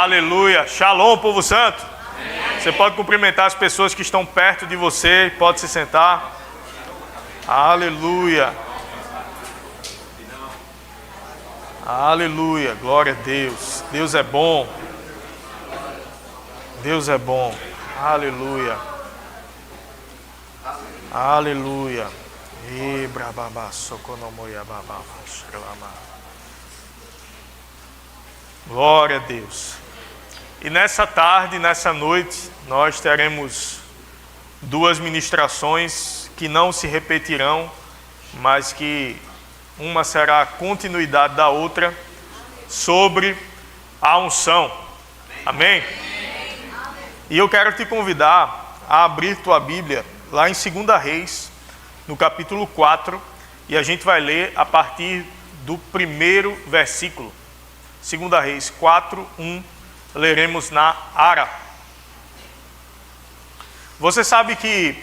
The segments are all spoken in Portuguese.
Aleluia. Shalom, povo santo. Você pode cumprimentar as pessoas que estão perto de você. Pode se sentar. Aleluia. Aleluia. Glória a Deus. Deus é bom. Deus é bom. Aleluia. Aleluia. Glória a Deus. E nessa tarde, nessa noite, nós teremos duas ministrações que não se repetirão, mas que uma será a continuidade da outra, sobre a unção. Amém? E eu quero te convidar a abrir tua Bíblia lá em 2 Reis, no capítulo 4, e a gente vai ler a partir do primeiro versículo. 2 Reis 4, 1, leremos na Ara. Você sabe que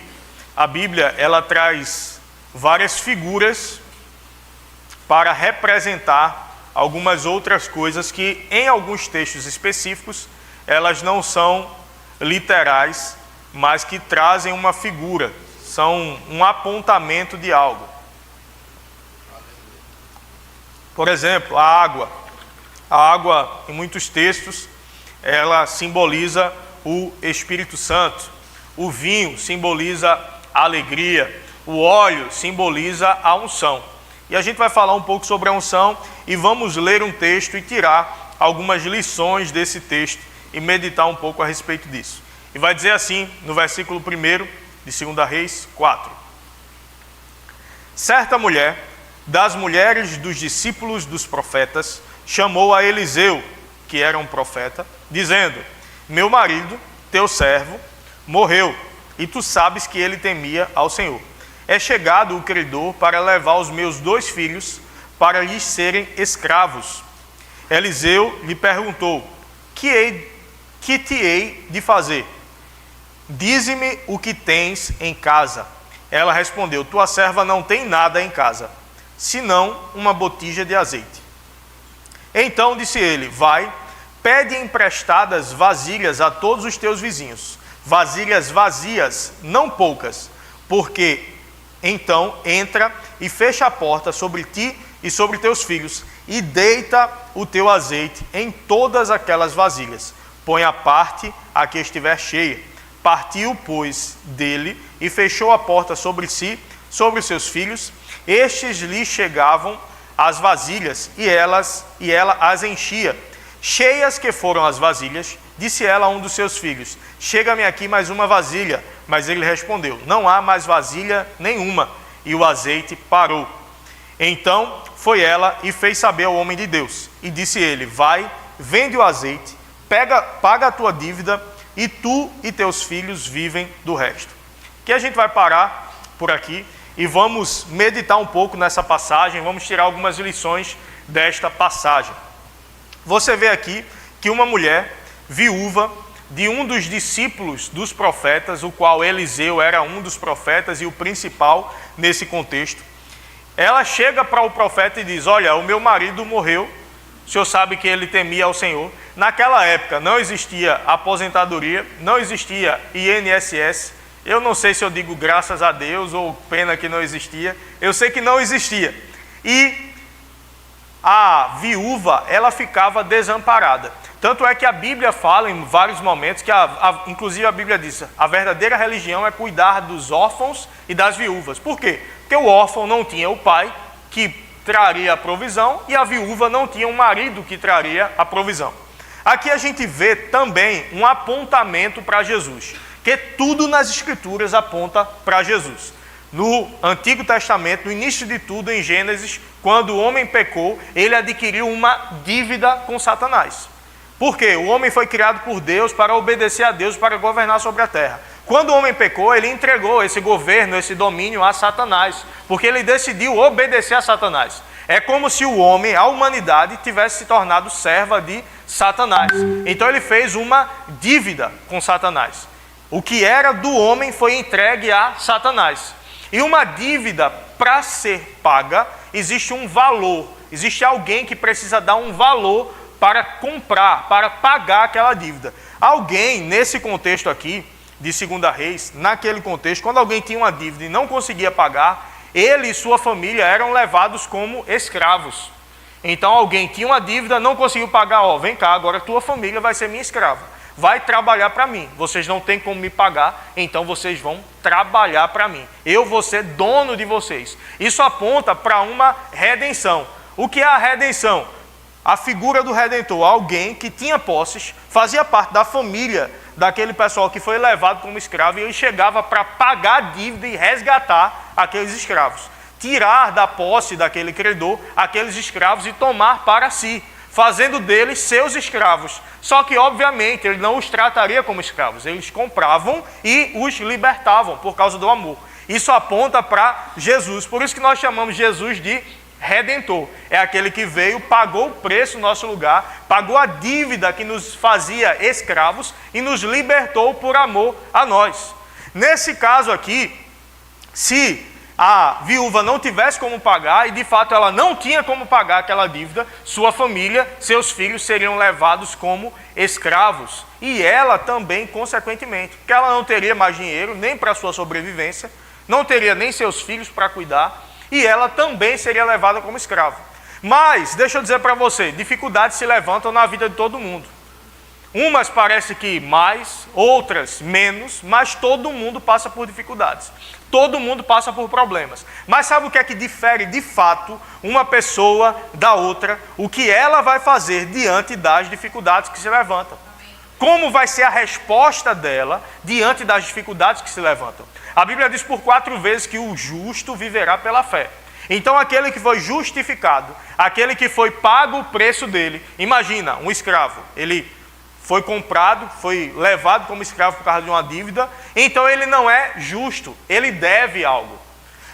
a Bíblia, ela traz várias figuras para representar algumas outras coisas que, em alguns textos específicos, elas não são literais, mas que trazem uma figura, são um apontamento de algo. Por exemplo, a água. A água, em muitos textos, ela simboliza o Espírito Santo. O vinho simboliza a alegria. O óleo simboliza a unção. E a gente vai falar um pouco sobre a unção e vamos ler um texto e tirar algumas lições desse texto e meditar um pouco a respeito disso. E vai dizer assim, no versículo 1 de 2 Reis 4. Certa mulher, das mulheres dos discípulos dos profetas, chamou a Eliseu, que era um profeta, dizendo: meu marido, teu servo, morreu, e tu sabes que ele temia ao Senhor. É chegado o credor para levar os meus 2 filhos para lhes serem escravos. Eliseu lhe perguntou: que te hei de fazer? Dize-me o que tens em casa. Ela respondeu: tua serva não tem nada em casa, senão uma botija de azeite. Então disse ele: vai, pede emprestadas vasilhas a todos os teus vizinhos, vasilhas vazias, não poucas, porque então entra e fecha a porta sobre ti e sobre teus filhos, e deita o teu azeite em todas aquelas vasilhas. Põe à parte a que estiver cheia. Partiu, pois, dele e fechou a porta sobre si, sobre os seus filhos. Estes lhe chegavam as vasilhas, e ela as enchia. Cheias que foram as vasilhas, disse ela a um dos seus filhos: chega-me aqui mais uma vasilha. Mas ele respondeu: não há mais vasilha nenhuma. E o azeite parou. Então foi ela e fez saber ao homem de Deus. E disse ele: vai, vende o azeite, paga a tua dívida, e tu e teus filhos vivem do resto. Que a gente vai parar por aqui e vamos meditar um pouco nessa passagem, vamos tirar algumas lições desta passagem. Você vê aqui que uma mulher viúva de um dos discípulos dos profetas, o qual Eliseu era um dos profetas e o principal nesse contexto, ela chega para o profeta e diz: olha, o meu marido morreu, o senhor sabe que ele temia ao Senhor. Naquela época não existia aposentadoria, não existia INSS. Eu não sei se eu digo graças a Deus ou pena que não existia. Eu sei que não existia. E a viúva, ela ficava desamparada. Tanto é que a Bíblia fala em vários momentos, que inclusive a Bíblia diz: a verdadeira religião é cuidar dos órfãos e das viúvas. Por quê? Porque o órfão não tinha o pai que traria a provisão e a viúva não tinha um marido que traria a provisão. Aqui a gente vê também um apontamento para Jesus, que tudo nas Escrituras aponta para Jesus. No Antigo Testamento, no início de tudo, em Gênesis, quando o homem pecou, ele adquiriu uma dívida com Satanás. Por quê? O homem foi criado por Deus para obedecer a Deus, para governar sobre a terra. Quando o homem pecou, ele entregou esse governo, esse domínio a Satanás, porque ele decidiu obedecer a Satanás. É como se o homem, a humanidade, tivesse se tornado serva de Satanás. Então ele fez uma dívida com Satanás. O que era do homem foi entregue a Satanás. E uma dívida, para ser paga, existe um valor. Existe alguém que precisa dar um valor para comprar, para pagar aquela dívida. Alguém, nesse contexto aqui, de 2 Reis, naquele contexto, quando alguém tinha uma dívida e não conseguia pagar, ele e sua família eram levados como escravos. Então alguém tinha uma dívida, não conseguiu pagar, vem cá, agora tua família vai ser minha escrava, vai trabalhar para mim, vocês não têm como me pagar, então vocês vão trabalhar para mim, eu vou ser dono de vocês. Isso aponta para uma redenção. O que é a redenção? A figura do Redentor, alguém que tinha posses, fazia parte da família daquele pessoal que foi levado como escravo, e ele chegava para pagar a dívida e resgatar aqueles escravos. Tirar da posse daquele credor aqueles escravos e tomar para si, fazendo deles seus escravos. Só que, obviamente, ele não os trataria como escravos, eles compravam e os libertavam por causa do amor. Isso aponta para Jesus, por isso que nós chamamos Jesus de Redentor. É aquele que veio, pagou o preço no nosso lugar, pagou a dívida que nos fazia escravos e nos libertou por amor a nós. Nesse caso aqui, se a viúva não tivesse como pagar, e de fato ela não tinha como pagar aquela dívida, sua família, seus filhos seriam levados como escravos. E ela também, consequentemente, porque ela não teria mais dinheiro nem para sua sobrevivência, não teria nem seus filhos para cuidar, e ela também seria levada como escrava. Mas, deixa eu dizer para você, dificuldades se levantam na vida de todo mundo. Umas parece que mais, outras menos, mas todo mundo passa por dificuldades. Todo mundo passa por problemas. Mas sabe o que é que difere de fato uma pessoa da outra? O que ela vai fazer diante das dificuldades que se levantam. Como vai ser a resposta dela diante das dificuldades que se levantam? A Bíblia diz por 4 vezes que o justo viverá pela fé. Então aquele que foi justificado, aquele que foi pago o preço dele, imagina, um escravo, ele foi comprado, foi levado como escravo por causa de uma dívida, então ele não é justo, ele deve algo.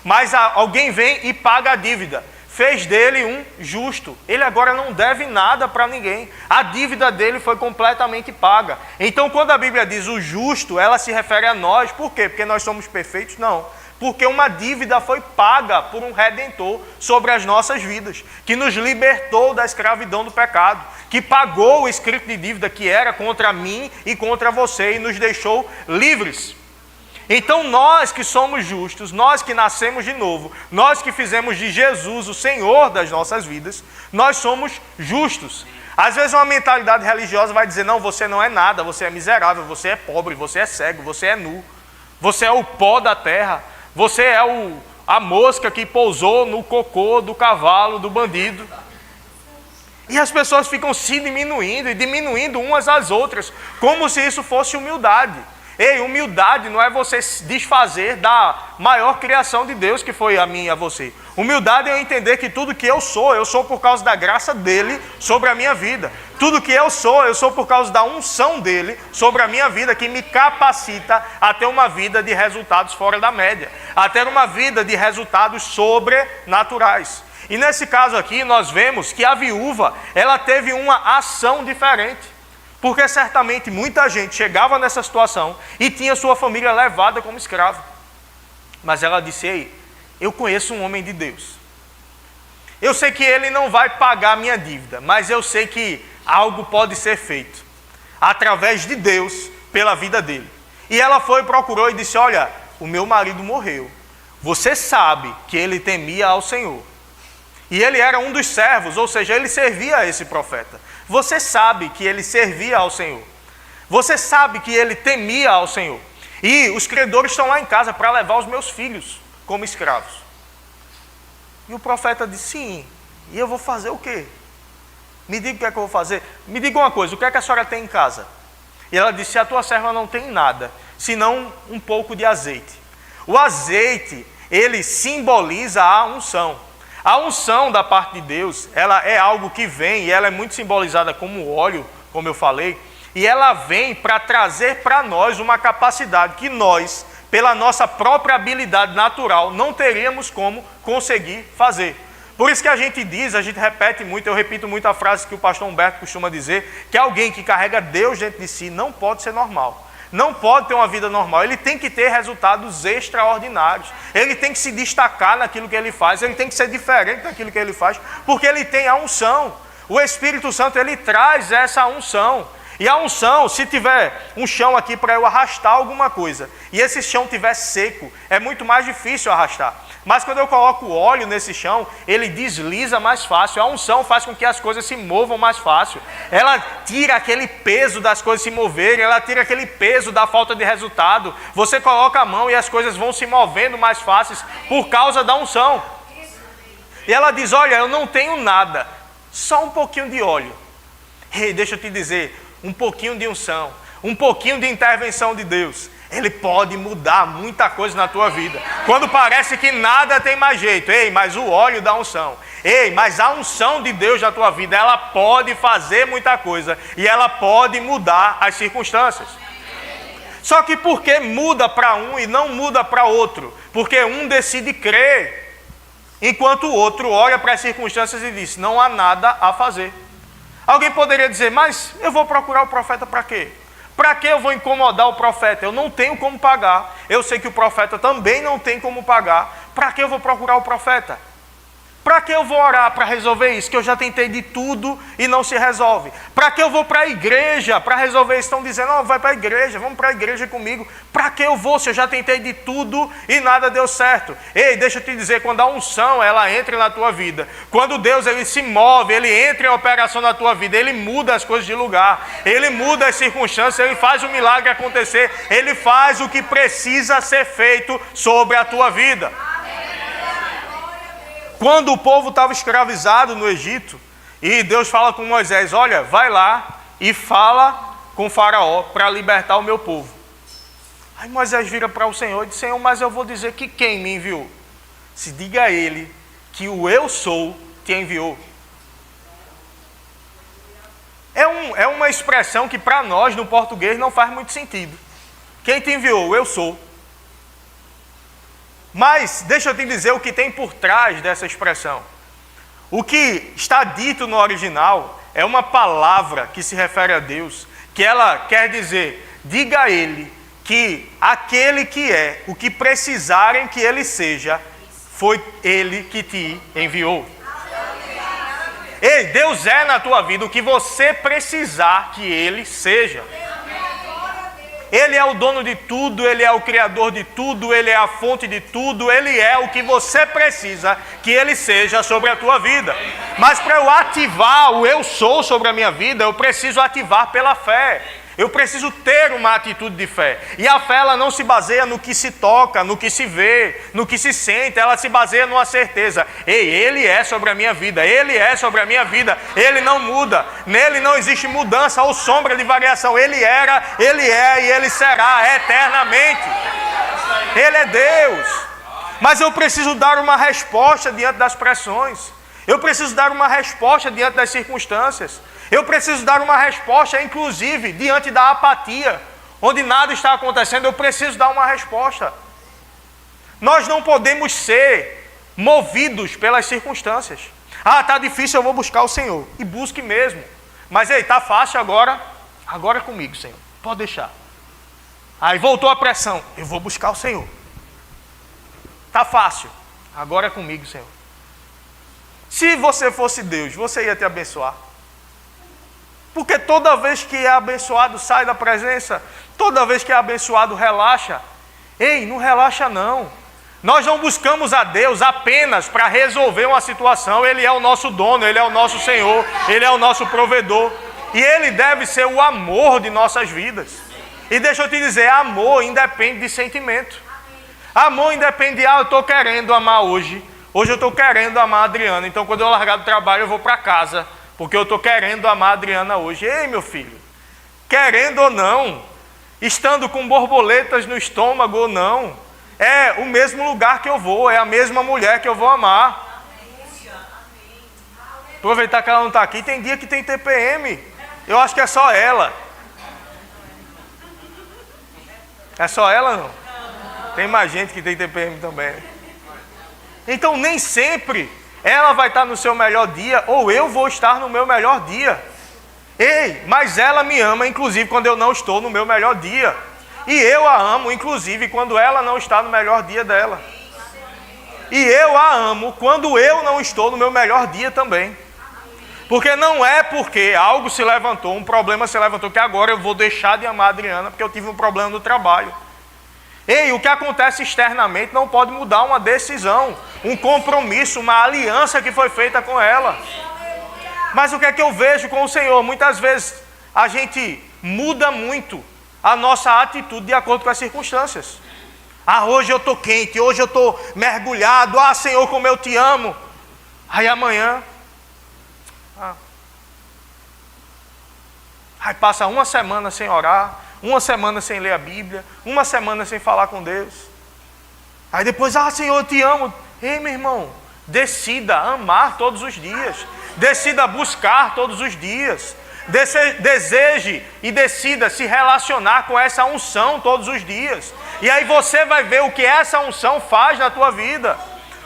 Mas alguém vem e paga a dívida, fez dele um justo, ele agora não deve nada para ninguém, a dívida dele foi completamente paga. Então quando a Bíblia diz o justo, ela se refere a nós, por quê? Porque nós somos perfeitos? Não. Porque uma dívida foi paga por um Redentor sobre as nossas vidas, que nos libertou da escravidão do pecado, que pagou o escrito de dívida que era contra mim e contra você e nos deixou livres. Então nós que somos justos, nós que nascemos de novo, nós que fizemos de Jesus o Senhor das nossas vidas, nós somos justos. Às vezes uma mentalidade religiosa vai dizer, não, você não é nada, você é miserável, você é pobre, você é cego, você é nu, você é o pó da terra, você é a mosca que pousou no cocô do cavalo, do bandido. E as pessoas ficam se diminuindo e diminuindo umas às outras, como se isso fosse humildade. Ei, humildade não é você se desfazer da maior criação de Deus que foi a mim e a você. Humildade é eu entender que tudo que eu sou por causa da graça dele sobre a minha vida. Tudo que eu sou por causa da unção dele sobre a minha vida, que me capacita a ter uma vida de resultados fora da média, a ter uma vida de resultados sobrenaturais. E nesse caso aqui nós vemos que a viúva, ela teve uma ação diferente. Porque certamente muita gente chegava nessa situação e tinha sua família levada como escravo. Mas ela disse, ei, eu conheço um homem de Deus. Eu sei que ele não vai pagar a minha dívida, mas eu sei que algo pode ser feito através de Deus pela vida dele. E ela foi, procurou e disse, olha, o meu marido morreu. Você sabe que ele temia ao Senhor. E ele era um dos servos, ou seja, ele servia a esse profeta. Você sabe que ele servia ao Senhor. Você sabe que ele temia ao Senhor. E os credores estão lá em casa para levar os meus filhos como escravos. E o profeta disse, sim, e eu vou fazer o quê? Me diga o que é que eu vou fazer. Me diga uma coisa, o que é que a senhora tem em casa? E ela disse, a tua serva não tem nada, senão um pouco de azeite. O azeite, ele simboliza a unção. A unção da parte de Deus, ela é algo que vem, e ela é muito simbolizada como óleo, como eu falei, e ela vem para trazer para nós uma capacidade que nós, pela nossa própria habilidade natural, não teríamos como conseguir fazer. Por isso que a gente diz, a gente repete muito, eu repito muito a frase que o pastor Humberto costuma dizer, que alguém que carrega Deus dentro de si não pode ser normal. Não pode ter uma vida normal, ele tem que ter resultados extraordinários, ele tem que se destacar naquilo que ele faz, ele tem que ser diferente daquilo que ele faz, porque ele tem a unção. O Espírito Santo, ele traz essa unção. E a unção, se tiver um chão aqui para eu arrastar alguma coisa, e esse chão estiver seco, é muito mais difícil arrastar. Mas quando eu coloco óleo nesse chão, ele desliza mais fácil. A unção faz com que as coisas se movam mais fácil. Ela tira aquele peso das coisas se moverem, ela tira aquele peso da falta de resultado. Você coloca a mão e as coisas vão se movendo mais fáceis por causa da unção. E ela diz, olha, eu não tenho nada, só um pouquinho de óleo. Ei, deixa eu te dizer, um pouquinho de unção, um pouquinho de intervenção de Deus, ele pode mudar muita coisa na tua vida. Quando parece que nada tem mais jeito, ei, mas o óleo da unção, ei, mas a unção de Deus na tua vida, ela pode fazer muita coisa e ela pode mudar as circunstâncias. Só que por que muda para um e não muda para outro? Porque um decide crer, enquanto o outro olha para as circunstâncias e diz, não há nada a fazer. Alguém poderia dizer, mas eu vou procurar o profeta para quê? Para que eu vou incomodar o profeta? Eu não tenho como pagar. Eu sei que o profeta também não tem como pagar. Para que eu vou procurar o profeta? Para que eu vou orar para resolver isso? Que eu já tentei de tudo e não se resolve. Para que eu vou para a igreja para resolver isso? Estão dizendo, oh, vai para a igreja, vamos para a igreja comigo. Para que eu vou se eu já tentei de tudo e nada deu certo? Ei, deixa eu te dizer, quando a unção ela entra na tua vida, quando Deus ele se move, ele entra em operação na tua vida, ele muda as coisas de lugar, ele muda as circunstâncias, ele faz o milagre acontecer, ele faz o que precisa ser feito sobre a tua vida. Quando o povo estava escravizado no Egito, e Deus fala com Moisés, olha, vai lá e fala com Faraó para libertar o meu povo. Aí Moisés vira para o Senhor e diz, Senhor, mas eu vou dizer que quem me enviou? Se diga a ele que o eu sou te enviou. É uma expressão que para nós no português não faz muito sentido. Quem te enviou? Eu sou. Mas deixa eu te dizer o que tem por trás dessa expressão. O que está dito no original é uma palavra que se refere a Deus, que ela quer dizer, diga a ele que aquele que é o que precisarem que ele seja, foi ele que te enviou. Ei, Deus é na tua vida o que você precisar que ele seja. Ele é o dono de tudo, ele é o criador de tudo, ele é a fonte de tudo, ele é o que você precisa que ele seja sobre a tua vida. Mas para eu ativar o eu sou sobre a minha vida, eu preciso ativar pela fé. Eu preciso ter uma atitude de fé. E a fé ela não se baseia no que se toca, no que se vê, no que se sente. Ela se baseia numa certeza. Ei, ele é sobre a minha vida. Ele é sobre a minha vida. Ele não muda. Nele não existe mudança ou sombra de variação. Ele era, ele é e ele será eternamente. Ele é Deus. Mas eu preciso dar uma resposta diante das pressões. Eu preciso dar uma resposta diante das circunstâncias. Eu preciso dar uma resposta, inclusive, diante da apatia, onde nada está acontecendo, eu preciso dar uma resposta. Nós não podemos ser movidos pelas circunstâncias. Ah, está difícil, eu vou buscar o Senhor. E busque mesmo. Mas, ei, está fácil agora? Agora é comigo, Senhor. Pode deixar. Aí voltou a pressão. Eu vou buscar o Senhor. Está fácil. Agora é comigo, Senhor. Se você fosse Deus, você ia te abençoar. Porque toda vez que é abençoado sai da presença, toda vez que é abençoado relaxa. Ei, não relaxa não. Nós não buscamos a Deus apenas para resolver uma situação. Ele é o nosso dono, Ele é o nosso Senhor, Ele é o nosso provedor. E Ele deve ser o amor de nossas vidas. E deixa eu te dizer, amor independe de sentimento. Amor independe de, eu estou querendo amar hoje. Hoje eu estou querendo amar a Adriana, então quando eu largar do trabalho eu vou para casa. Porque eu estou querendo amar a Adriana hoje. Ei, meu filho, querendo ou não, estando com borboletas no estômago ou não, é o mesmo lugar que eu vou, é a mesma mulher que eu vou amar. Aproveitar que ela não está aqui, tem dia que tem TPM. Eu acho que é só ela. É só ela não? Tem mais gente que tem TPM também. Então nem sempre ela vai estar no seu melhor dia, ou eu vou estar no meu melhor dia. Ei, mas ela me ama, inclusive, quando eu não estou no meu melhor dia. E eu a amo, inclusive, quando ela não está no melhor dia dela. E eu a amo quando eu não estou no meu melhor dia também. Porque não é porque algo se levantou, um problema se levantou, que agora eu vou deixar de amar a Adriana porque eu tive um problema no trabalho. Ei, o que acontece externamente não pode mudar uma decisão, um compromisso, uma aliança que foi feita com ela. Mas o que é que eu vejo com o Senhor? Muitas vezes a gente muda muito a nossa atitude de acordo com as circunstâncias. Ah, hoje eu estou quente, hoje eu estou mergulhado. Ah, Senhor, como eu te amo. Aí amanhã... Aí passa uma semana sem orar, uma semana sem ler a Bíblia, uma semana sem falar com Deus. Aí depois, Senhor, eu te amo. Ei, meu irmão, decida amar todos os dias. Decida buscar todos os dias. Deseje e decida se relacionar com essa unção todos os dias. E aí você vai ver o que essa unção faz na tua vida.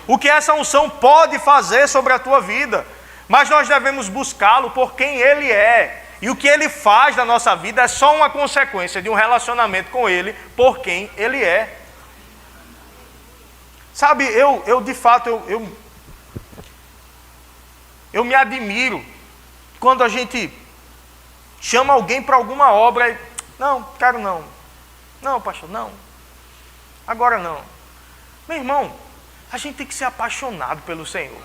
O que essa unção pode fazer sobre a tua vida. Mas nós devemos buscá-lo por quem Ele é. E o que Ele faz na nossa vida é só uma consequência de um relacionamento com Ele por quem Ele é. Sabe, eu de fato, eu me admiro quando a gente chama alguém para alguma obra e... Não, quero não. Não, pastor, não. Agora não. Meu irmão, a gente tem que ser apaixonado pelo Senhor.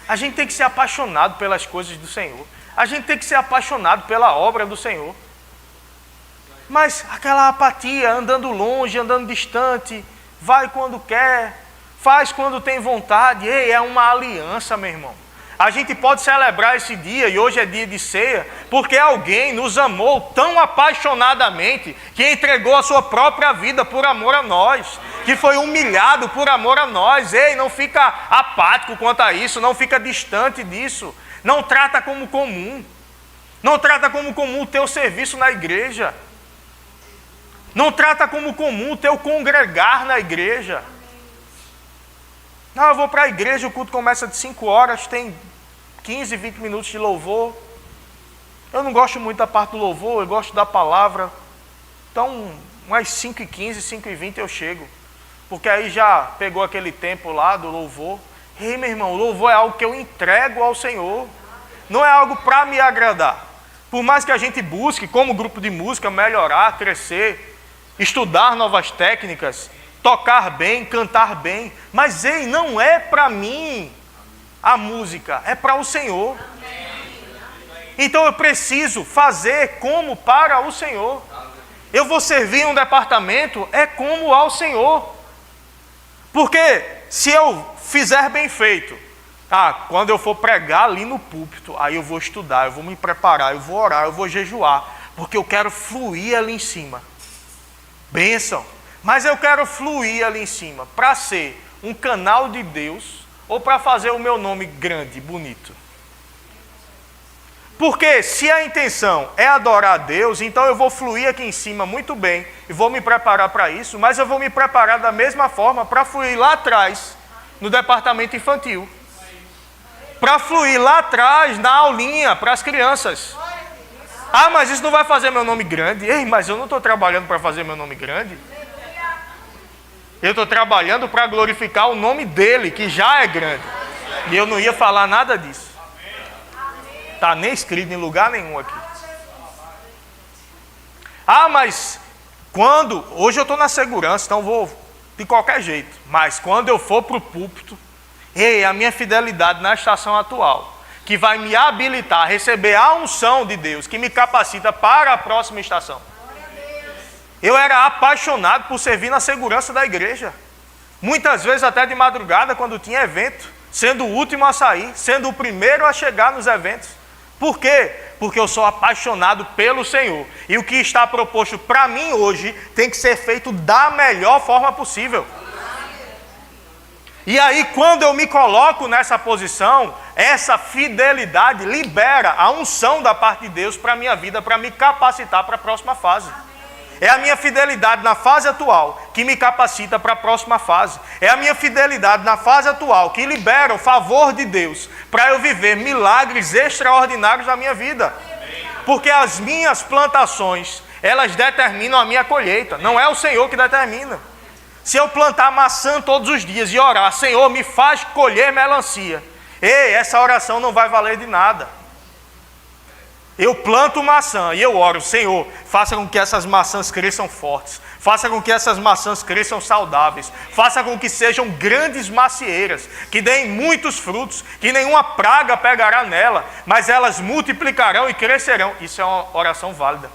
A gente tem que ser apaixonado pelas coisas do Senhor. A gente tem que ser apaixonado pela obra do Senhor. Mas aquela apatia, andando longe, andando distante, vai quando quer, faz quando tem vontade. Ei, é uma aliança, meu irmão. A gente pode celebrar esse dia, e hoje é dia de ceia, porque alguém nos amou tão apaixonadamente que entregou a sua própria vida por amor a nós, que foi humilhado por amor a nós. Ei, não fica apático quanto a isso, não fica distante disso. Não trata como comum. Não trata como comum o teu serviço na igreja. Não trata como comum o teu congregar na igreja. Não, eu vou para a igreja, o culto começa de 5 horas, tem 15, 20 minutos de louvor. Eu não gosto muito da parte do louvor, eu gosto da palavra. Então, umas 5h15, 5h20 eu chego. Porque aí já pegou aquele tempo lá do louvor. Ei, meu irmão, o louvor é algo que eu entrego ao Senhor. Não é algo para me agradar. Por mais que a gente busque, como grupo de música, melhorar, crescer, estudar novas técnicas, tocar bem, cantar bem. Mas, ei, não é para mim a música, é para o Senhor. Então eu preciso fazer como para o Senhor. Eu vou servir em um departamento, é como ao Senhor. Porque se eu fizer bem feito, quando eu for pregar ali no púlpito, aí eu vou estudar, eu vou me preparar, eu vou orar, eu vou jejuar, porque eu quero fluir ali em cima. Bênção. Mas eu quero fluir ali em cima para ser um canal de Deus ou para fazer o meu nome grande, bonito. Porque se a intenção é adorar a Deus, então eu vou fluir aqui em cima muito bem e vou me preparar para isso, mas eu vou me preparar da mesma forma para fluir lá atrás, no departamento infantil. Para fluir lá atrás, na aulinha, para as crianças. Mas isso não vai fazer meu nome grande. Ei, mas eu não estou trabalhando para fazer meu nome grande. Eu estou trabalhando para glorificar o nome dele, que já é grande. E eu não ia falar nada disso. Está nem escrito em lugar nenhum aqui. Mas hoje eu estou na segurança, então vou de qualquer jeito. Mas quando eu for para o púlpito, a minha fidelidade na estação atual, que vai me habilitar a receber a unção de Deus, que me capacita para a próxima estação. Eu era apaixonado por servir na segurança da igreja. Muitas vezes até de madrugada, quando tinha evento, sendo o último a sair, sendo o primeiro a chegar nos eventos. Por quê? Porque eu sou apaixonado pelo Senhor. E o que está proposto para mim hoje tem que ser feito da melhor forma possível. E aí, quando eu me coloco nessa posição, essa fidelidade libera a unção da parte de Deus para a minha vida, para me capacitar para a próxima fase. É a minha fidelidade na fase atual que me capacita para a próxima fase. É a minha fidelidade na fase atual que libera o favor de Deus para eu viver milagres extraordinários na minha vida. Porque as minhas plantações, elas determinam a minha colheita. Não é o Senhor que determina. Se eu plantar maçã todos os dias e orar, Senhor, me faz colher melancia. Essa oração não vai valer de nada. Eu planto maçã e eu oro, Senhor, faça com que essas maçãs cresçam fortes, faça com que essas maçãs cresçam saudáveis, faça com que sejam grandes macieiras, que deem muitos frutos, que nenhuma praga pegará nela, mas elas multiplicarão e crescerão. Isso é uma oração válida.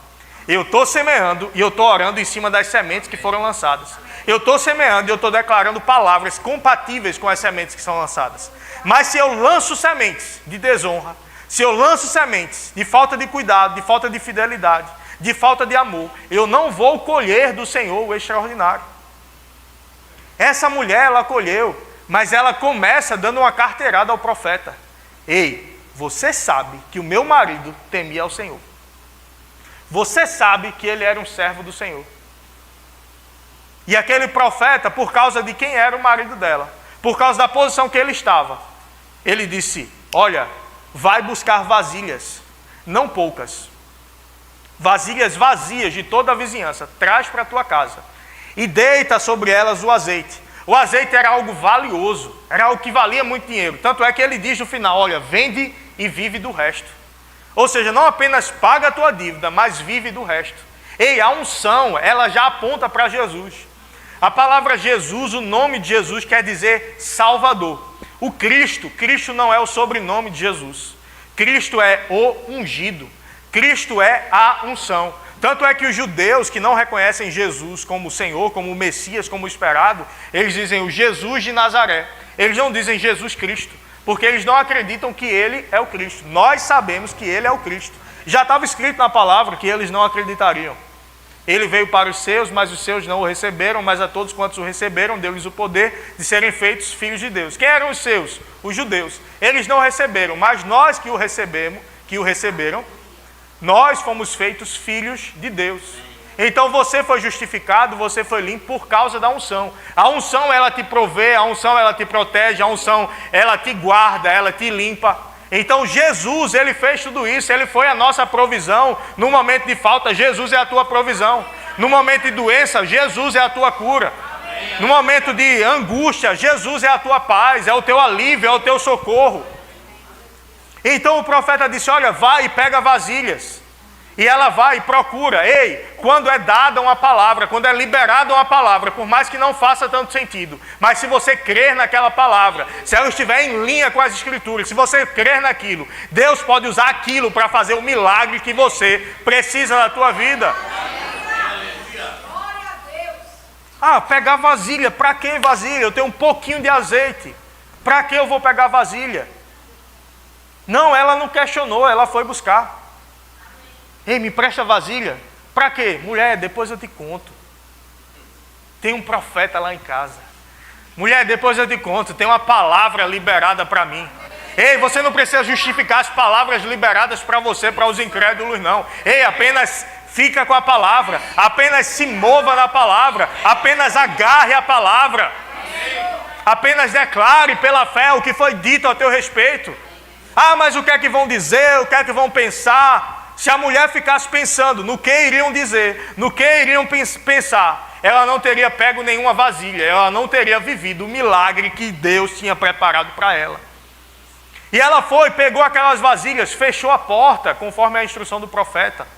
Eu estou semeando e eu estou orando em cima das sementes que foram lançadas. Eu estou semeando e eu estou declarando palavras compatíveis com as sementes que são lançadas. Mas se eu lanço sementes de desonra, se eu lanço sementes de falta de cuidado, de falta de fidelidade, de falta de amor, eu não vou colher do Senhor o extraordinário. Essa mulher, ela colheu, mas ela começa dando uma carteirada ao profeta. Ei, você sabe que o meu marido temia ao Senhor. Você sabe que ele era um servo do Senhor. E aquele profeta, por causa de quem era o marido dela, por causa da posição que ele estava, ele disse, olha, vai buscar vasilhas, não poucas, vasilhas vazias de toda a vizinhança, traz para a tua casa e deita sobre elas o azeite. O azeite era algo valioso, era algo que valia muito dinheiro, tanto é que ele diz no final, olha, vende e vive do resto. Ou seja, não apenas paga a tua dívida, mas vive do resto. Ei, a unção, ela já aponta para Jesus. A palavra Jesus, o nome de Jesus quer dizer Salvador. O Cristo não é o sobrenome de Jesus. Cristo é o ungido. Cristo é a unção. Tanto é que os judeus que não reconhecem Jesus como Senhor, como Messias, como esperado, eles dizem o Jesus de Nazaré. Eles não dizem Jesus Cristo, porque eles não acreditam que ele é o Cristo. Nós sabemos que ele é o Cristo. Já estava escrito na palavra que eles não acreditariam. Ele veio para os seus, mas os seus não o receberam, mas a todos quantos o receberam, deu-lhes o poder de serem feitos filhos de Deus. Quem eram os seus? Os judeus. Eles não receberam, mas nós que o receberam, nós fomos feitos filhos de Deus. Então você foi justificado, você foi limpo por causa da unção. A unção, ela te provê, a unção, ela te protege, a unção, ela te guarda, ela te limpa. Então Jesus, ele fez tudo isso, ele foi a nossa provisão. No momento de falta, Jesus é a tua provisão. No momento de doença, Jesus é a tua cura. No momento de angústia, Jesus é a tua paz, é o teu alívio, é o teu socorro. Então o profeta disse, olha, vai e pega vasilhas. E ela vai e procura. Ei, quando é dada uma palavra, quando é liberada uma palavra, por mais que não faça tanto sentido, mas se você crer naquela palavra, se ela estiver em linha com as escrituras, se você crer naquilo, Deus pode usar aquilo para fazer o milagre que você precisa na tua vida. Ah, pegar vasilha, para que vasilha? Eu tenho um pouquinho de azeite, para que eu vou pegar vasilha? Não, ela não questionou, ela foi buscar. Ei, me presta vasilha. Para quê? Mulher, depois eu te conto. Tem um profeta lá em casa. Mulher, depois eu te conto. Tem uma palavra liberada para mim. Ei, você não precisa justificar as palavras liberadas para você, para os incrédulos, não. Ei, apenas fica com a palavra. Apenas se mova na palavra. Apenas agarre a palavra. Apenas declare pela fé o que foi dito a teu respeito. Ah, mas o que é que vão dizer? O que é que vão pensar? Se a mulher ficasse pensando no que iriam dizer, no que iriam pensar, ela não teria pego nenhuma vasilha, ela não teria vivido o milagre que Deus tinha preparado para ela. E ela foi, pegou aquelas vasilhas, fechou a porta, conforme a instrução do profeta.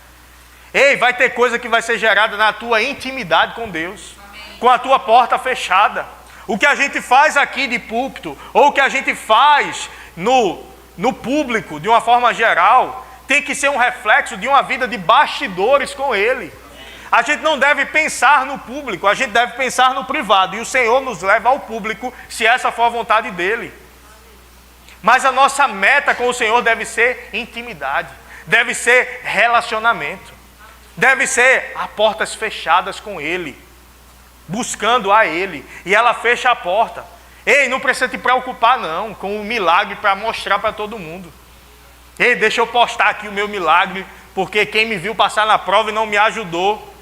Ei, vai ter coisa que vai ser gerada na tua intimidade com Deus, com a tua porta fechada. O que a gente faz aqui de púlpito, ou o que a gente faz no público, de uma forma geral, tem que ser um reflexo de uma vida de bastidores com Ele. A gente não deve pensar no público, a gente deve pensar no privado. E o Senhor nos leva ao público, se essa for a vontade dEle. Mas a nossa meta com o Senhor deve ser intimidade, deve ser relacionamento, deve ser a portas fechadas com Ele, buscando a Ele. E ela fecha a porta. Ei, não precisa te preocupar não com o milagre para mostrar para todo mundo. Ei, deixa eu postar aqui o meu milagre, porque quem me viu passar na prova e não me ajudou.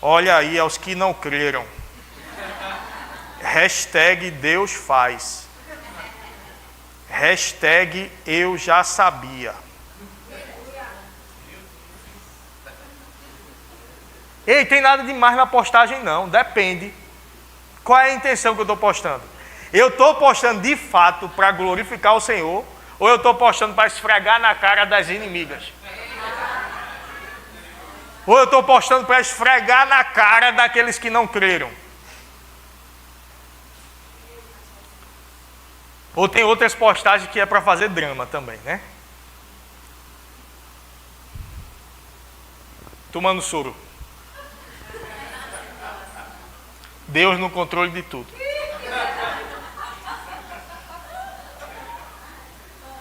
Olha aí aos que não creram. Hashtag Deus faz. Hashtag eu já sabia. Ei, tem nada demais na postagem não, depende. Qual é a intenção que eu estou postando? Eu estou postando de fato para glorificar o Senhor, ou eu estou postando para esfregar na cara das inimigas? Ou eu estou postando para esfregar na cara daqueles que não creram? Ou tem outras postagens que é para fazer drama também, né? Tomando soro. Deus no controle de tudo.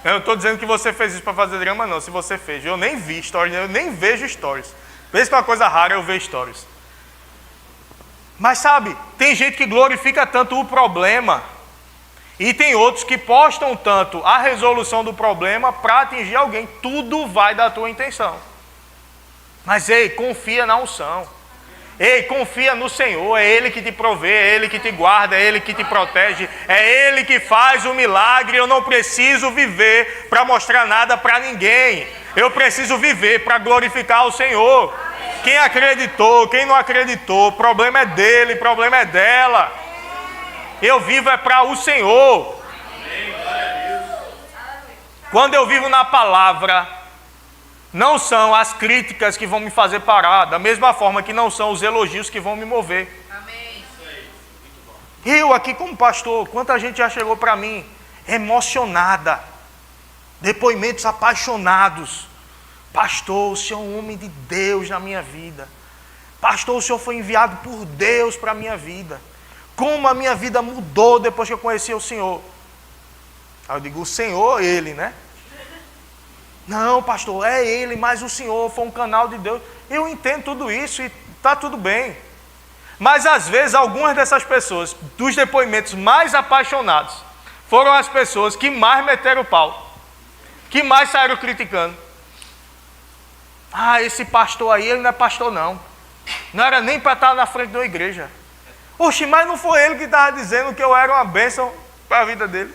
Eu não estou dizendo que você fez isso para fazer drama, não. Se você fez, eu nem vi stories, eu nem vejo stories. Vez que é uma coisa rara, eu vejo stories. Mas sabe, tem gente que glorifica tanto o problema, e tem outros que postam tanto a resolução do problema para atingir alguém. Tudo vai da tua intenção. Mas ei, confia na unção. Ei, confia no Senhor. É Ele que te provê, é Ele que te guarda, é Ele que te protege, é Ele que faz o milagre. Eu não preciso viver para mostrar nada para ninguém. Eu preciso viver para glorificar o Senhor. Quem acreditou, quem não acreditou, o problema é dele, o problema é dela. Eu vivo é para o Senhor. Quando eu vivo na palavra, não são as críticas que vão me fazer parar, da mesma forma que não são os elogios que vão me mover. Eu aqui como pastor, quanta gente já chegou para mim emocionada, depoimentos apaixonados. Pastor, o Senhor é um homem de Deus na minha vida. Pastor, o Senhor foi enviado por Deus para a minha vida. Como a minha vida mudou depois que eu conheci o Senhor. Aí eu digo, o Senhor, Ele, né? Não, pastor, é Ele, mas o Senhor foi um canal de Deus. Eu entendo tudo isso e está tudo bem. Mas às vezes algumas dessas pessoas, dos depoimentos mais apaixonados, foram as pessoas que mais meteram o pau, que mais saíram criticando. Ah, esse pastor aí, ele não é pastor não. Não era nem para estar na frente de uma igreja. Oxe, mas não foi ele que estava dizendo que eu era uma bênção para a vida dele.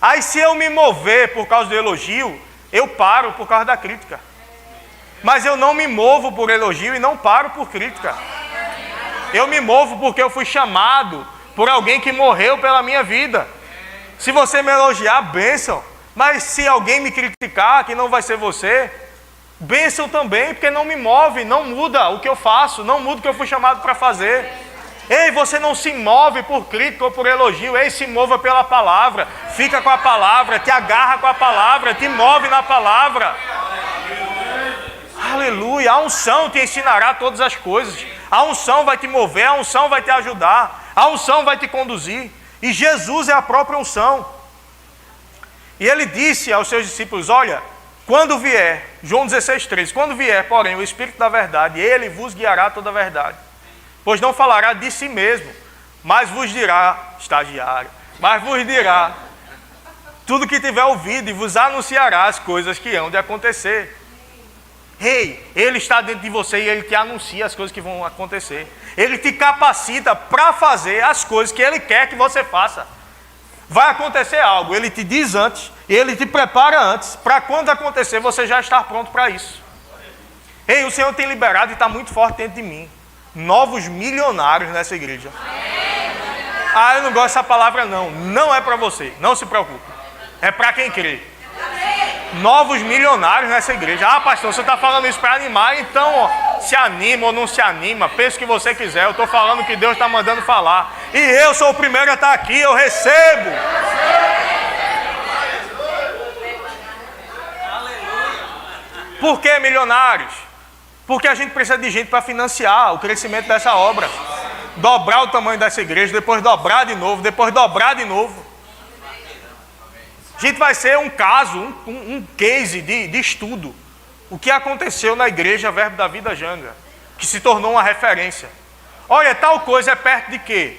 Aí se eu me mover por causa do elogio, eu paro por causa da crítica. Mas eu não me movo por elogio e não paro por crítica. Eu me movo porque eu fui chamado por alguém que morreu pela minha vida. Se você me elogiar, bênção. Mas se alguém me criticar, que não vai ser você, bênção também, porque não me move, não muda o que eu faço, não muda o que eu fui chamado para fazer. Ei, você não se move por crítica ou por elogio, ei, se mova pela palavra, fica com a palavra, te agarra com a palavra, te move na palavra. Aleluia, a unção te ensinará todas as coisas, a unção vai te mover, a unção vai te ajudar, a unção vai te conduzir, e Jesus é a própria unção. E ele disse aos seus discípulos, olha, quando vier, João 16,13, quando vier, porém, o Espírito da verdade, ele vos guiará toda a verdade. Pois não falará de si mesmo, mas vos dirá, estagiário, mas vos dirá tudo que tiver ouvido e vos anunciará as coisas que hão de acontecer. Ei, ele está dentro de você e ele te anuncia as coisas que vão acontecer. Ele te capacita para fazer as coisas que ele quer que você faça. Vai acontecer algo, ele te diz antes, ele te prepara antes, para quando acontecer você já estar pronto para isso. Ei, o Senhor tem liberado e está muito forte dentro de mim. Novos milionários nessa igreja. Ah, eu não gosto dessa palavra não. Não é para você, não se preocupe. É para quem crê. Novos milionários nessa igreja. Ah, pastor, você está falando isso para animar, então ó, se anima ou não se anima, pense o que você quiser. Eu estou falando o que Deus está mandando falar. E eu sou o primeiro a estar aqui, eu recebo. Por que milionários? Porque a gente precisa de gente para financiar o crescimento dessa obra. Dobrar o tamanho dessa igreja, depois dobrar de novo, depois dobrar de novo. A gente vai ser um caso, um case de estudo. O que aconteceu na igreja Verbo da Vida Janga, que se tornou uma referência. Olha, tal coisa é perto de quê?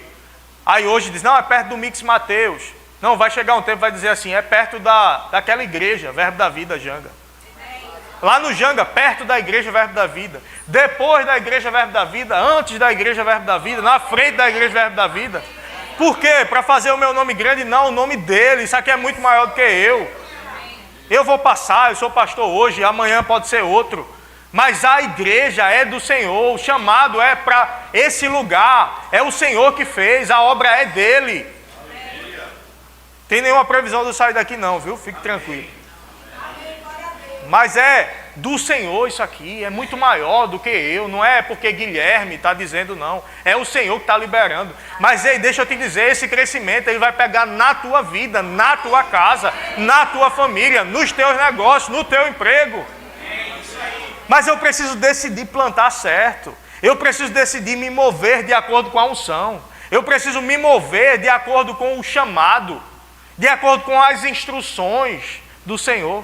Aí hoje diz, não, é perto do Mix Mateus. Não, vai chegar um tempo, vai dizer assim, é perto daquela igreja, Verbo da Vida Janga. Lá no Janga, perto da igreja Verbo da Vida. Depois da igreja Verbo da Vida, antes da igreja Verbo da Vida, na frente da igreja Verbo da Vida. Por quê? Para fazer o meu nome grande? Não, o nome dele. Isso aqui é muito maior do que eu. Eu vou passar, eu sou pastor hoje, amanhã pode ser outro. Mas a igreja é do Senhor, o chamado é para esse lugar. É o Senhor que fez, a obra é dele. Tem nenhuma previsão de eu sair daqui não, viu? Fique tranquilo. Mas é do Senhor isso aqui, é muito maior do que eu. Não é porque Guilherme está dizendo não. É o Senhor que está liberando. Mas ei, deixa eu te dizer, esse crescimento ele vai pegar na tua vida, na tua casa, na tua família, nos teus negócios, no teu emprego. Mas eu preciso decidir plantar certo. Eu preciso decidir me mover de acordo com a unção. Eu preciso me mover de acordo com o chamado, de acordo com as instruções do Senhor.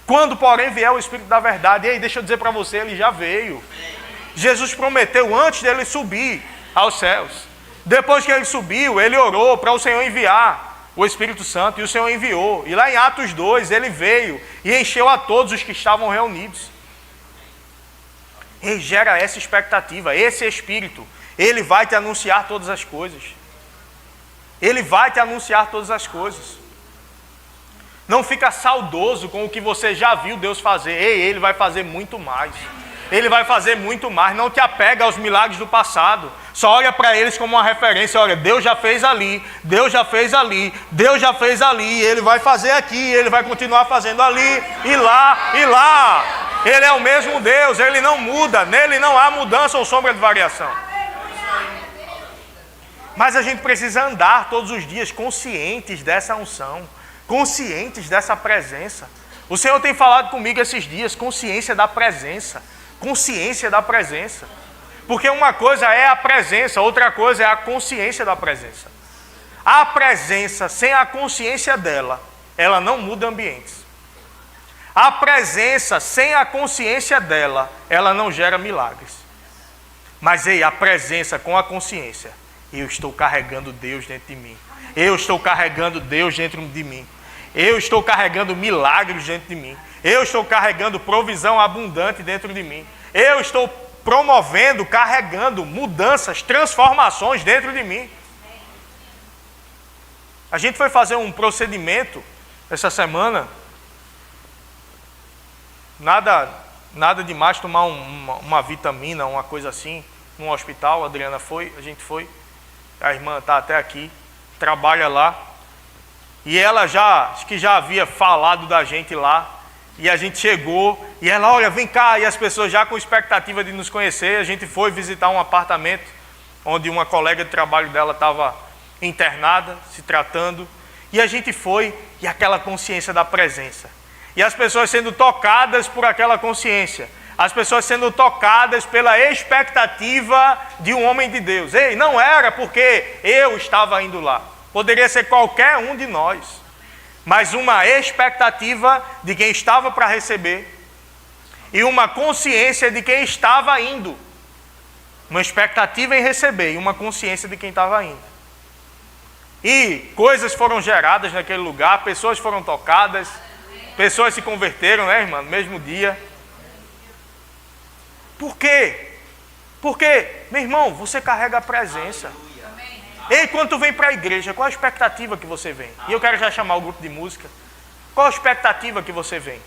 Quando, porém, vier o Espírito da verdade, e aí, deixa eu dizer para você, ele já veio. Jesus prometeu antes dele subir aos céus. Depois que ele subiu, ele orou para o Senhor enviar o Espírito Santo, e o Senhor enviou. E lá em Atos 2, ele veio e encheu a todos os que estavam reunidos. E gera essa expectativa, esse Espírito, ele vai te anunciar todas as coisas. Ele vai te anunciar todas as coisas. Não fica saudoso com o que você já viu Deus fazer. Ei, ele vai fazer muito mais. Ele vai fazer muito mais. Não te apega aos milagres do passado. Só olha para eles como uma referência. Olha, Deus já fez ali, Deus já fez ali, Deus já fez ali. Ele vai fazer aqui, ele vai continuar fazendo ali, e lá, e lá. Ele é o mesmo Deus, ele não muda. Nele não há mudança ou sombra de variação. Mas a gente precisa andar todos os dias conscientes dessa unção, conscientes dessa presença. O Senhor tem falado comigo esses dias, consciência da presença. Consciência da presença. Porque uma coisa é a presença, outra coisa é a consciência da presença. A presença, sem a consciência dela, ela não muda ambientes. A presença, sem a consciência dela, ela não gera milagres. Mas ei, a presença com a consciência, eu estou carregando Deus dentro de mim. Eu estou carregando Deus dentro de mim. Eu estou carregando milagres dentro de mim. Eu estou carregando provisão abundante dentro de mim. Eu estou promovendo, carregando mudanças, transformações dentro de mim. A gente foi fazer um procedimento essa semana. Nada demais tomar uma vitamina, uma coisa assim, num hospital. A Adriana foi, a gente foi. A irmã está até aqui, trabalha lá. E ela acho que já havia falado da gente lá. E a gente chegou, e ela, olha, vem cá. E as pessoas já com expectativa de nos conhecer, a gente foi visitar um apartamento onde uma colega de trabalho dela estava internada, se tratando. E a gente foi, e aquela consciência da presença. E as pessoas sendo tocadas por aquela consciência. As pessoas sendo tocadas pela expectativa de um homem de Deus. Ei, não era porque eu estava indo lá. Poderia ser qualquer um de nós. Mas uma expectativa de quem estava para receber. E uma consciência de quem estava indo. Uma expectativa em receber e uma consciência de quem estava indo. E coisas foram geradas naquele lugar, pessoas foram tocadas, pessoas se converteram, né, irmã, no mesmo dia. Por quê? Porque, meu irmão, você carrega a presença. Ei, quando tu vem para a igreja, qual a expectativa que você vem? E eu quero já chamar o grupo de música. Qual a expectativa que você vem?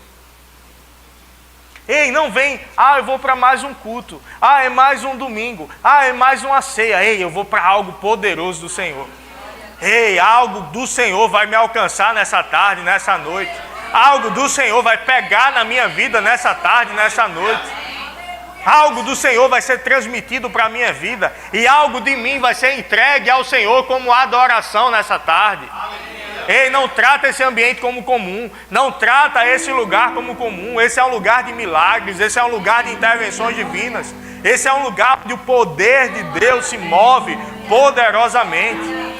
Ei, não vem, eu vou para mais um culto. É mais um domingo. É mais uma ceia. Ei, eu vou para algo poderoso do Senhor. Ei, algo do Senhor vai me alcançar nessa tarde, nessa noite. Algo do Senhor vai pegar na minha vida nessa tarde, nessa noite. Algo do Senhor vai ser transmitido para a minha vida. E algo de mim vai ser entregue ao Senhor como adoração nessa tarde. Ei, não trata esse ambiente como comum. Não trata esse lugar como comum. Esse é um lugar de milagres. Esse é um lugar de intervenções divinas. Esse é um lugar onde o poder de Deus se move poderosamente.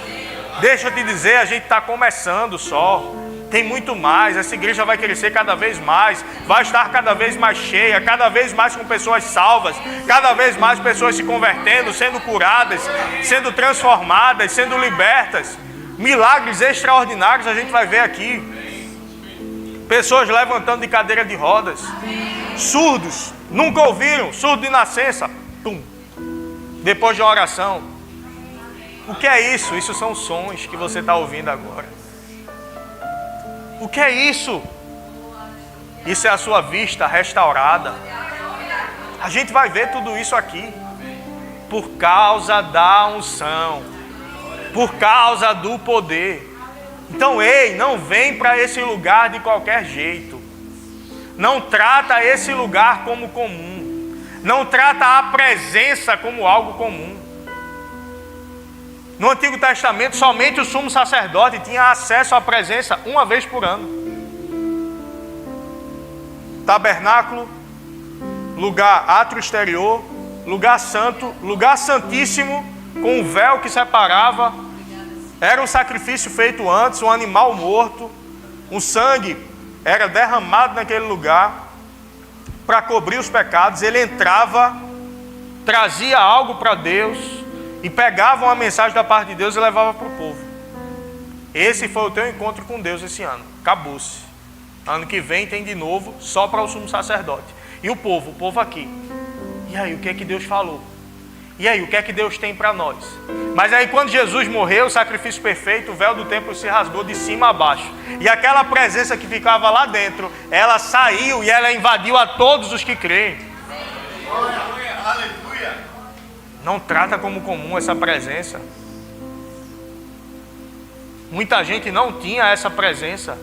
Deixa eu te dizer, a gente está começando só. Tem muito mais, essa igreja vai crescer cada vez mais, vai estar cada vez mais cheia, cada vez mais com pessoas salvas, cada vez mais pessoas se convertendo, sendo curadas, sendo transformadas, sendo libertas. Milagres extraordinários a gente vai ver aqui. Pessoas levantando de cadeira de rodas, surdos, nunca ouviram, surdo de nascença, pum, depois de uma oração. O que é isso? Isso são sons que você está ouvindo agora. O que é isso? Isso é a sua vista restaurada. A gente vai ver tudo isso aqui. Por causa da unção. Por causa do poder. Então, ei, não vem para esse lugar de qualquer jeito. Não trata esse lugar como comum. Não trata a presença como algo comum. No Antigo Testamento, somente o sumo sacerdote tinha acesso à presença uma vez por ano. Tabernáculo, lugar átrio exterior, lugar santo, lugar santíssimo, com um véu que separava. Era um sacrifício feito antes, um animal morto. O sangue era derramado naquele lugar para cobrir os pecados. Ele entrava, trazia algo para Deus e pegava uma mensagem da parte de Deus e levava para o povo. Esse foi o teu encontro com Deus esse ano. Acabou-se. Ano que vem tem de novo, só para o sumo sacerdote. E o povo aqui. E aí, o que é que Deus falou? E aí, o que é que Deus tem para nós? Mas aí, quando Jesus morreu, o sacrifício perfeito, o véu do templo se rasgou de cima a baixo. E aquela presença que ficava lá dentro, ela saiu e ela invadiu a todos os que creem. Aleluia! Não trata como comum essa presença. Muita gente não tinha essa presença.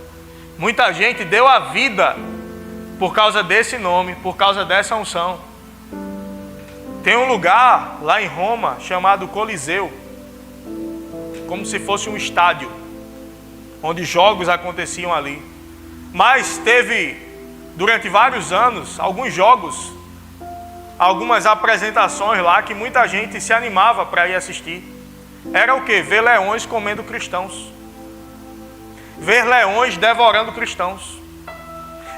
Muita gente deu a vida por causa desse nome, por causa dessa unção. Tem um lugar lá em Roma chamado Coliseu, como se fosse um estádio, onde jogos aconteciam ali. Mas teve, durante vários anos, alguns jogos, algumas apresentações lá que muita gente se animava para ir assistir. Era o quê? Ver leões comendo cristãos. Ver leões devorando cristãos.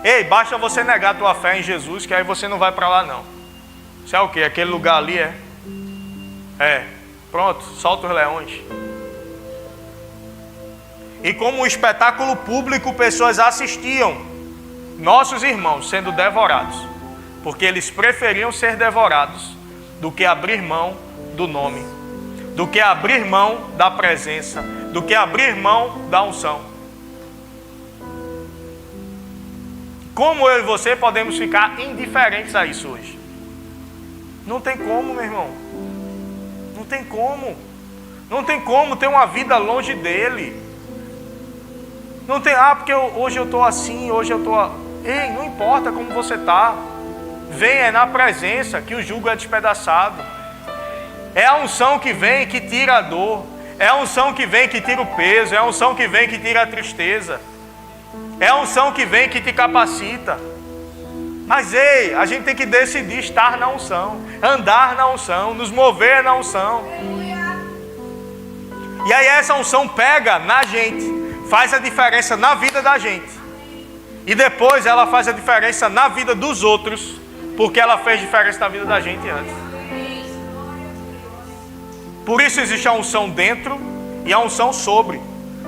Ei, basta você negar a tua fé em Jesus, que aí você não vai para lá não. Isso é o quê? Aquele lugar ali é? É. Pronto, solta os leões. E como um espetáculo público, pessoas assistiam nossos irmãos sendo devorados. Porque eles preferiam ser devorados do que abrir mão do nome. Do que abrir mão da presença. Do que abrir mão da unção. Como eu e você podemos ficar indiferentes a isso hoje? Não tem como, meu irmão. Não tem como. Não tem como ter uma vida longe dele. Não tem, porque hoje eu estou assim, hoje eu estou... Ei, não importa como você está. Venha na presença que o jugo é despedaçado. É a unção que vem que tira a dor. É a unção que vem que tira o peso. É a unção que vem que tira a tristeza. É a unção que vem que te capacita. Mas ei, a gente tem que decidir estar na unção, andar na unção, nos mover na unção. E aí essa unção pega na gente, faz a diferença na vida da gente. E depois ela faz a diferença na vida dos outros, porque ela fez diferença na vida da gente antes. Por isso existe a unção dentro e a unção sobre.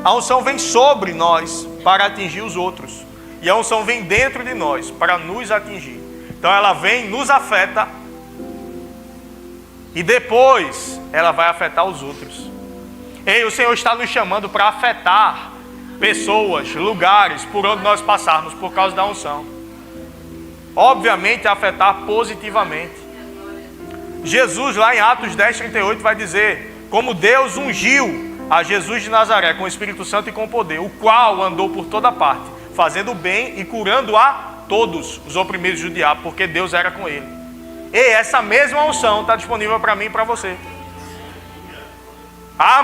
A unção vem sobre nós para atingir os outros. E a unção vem dentro de nós para nos atingir. Então ela vem, nos afeta. E depois ela vai afetar os outros. Ei, o Senhor está nos chamando para afetar pessoas, lugares por onde nós passarmos por causa da unção. Obviamente afetar positivamente. Jesus lá em Atos 10:38 vai dizer: como Deus ungiu a Jesus de Nazaré com o Espírito Santo e com poder, o qual andou por toda parte, fazendo bem e curando a todos os oprimidos do diabo, porque Deus era com ele. E essa mesma unção está disponível para mim e para você.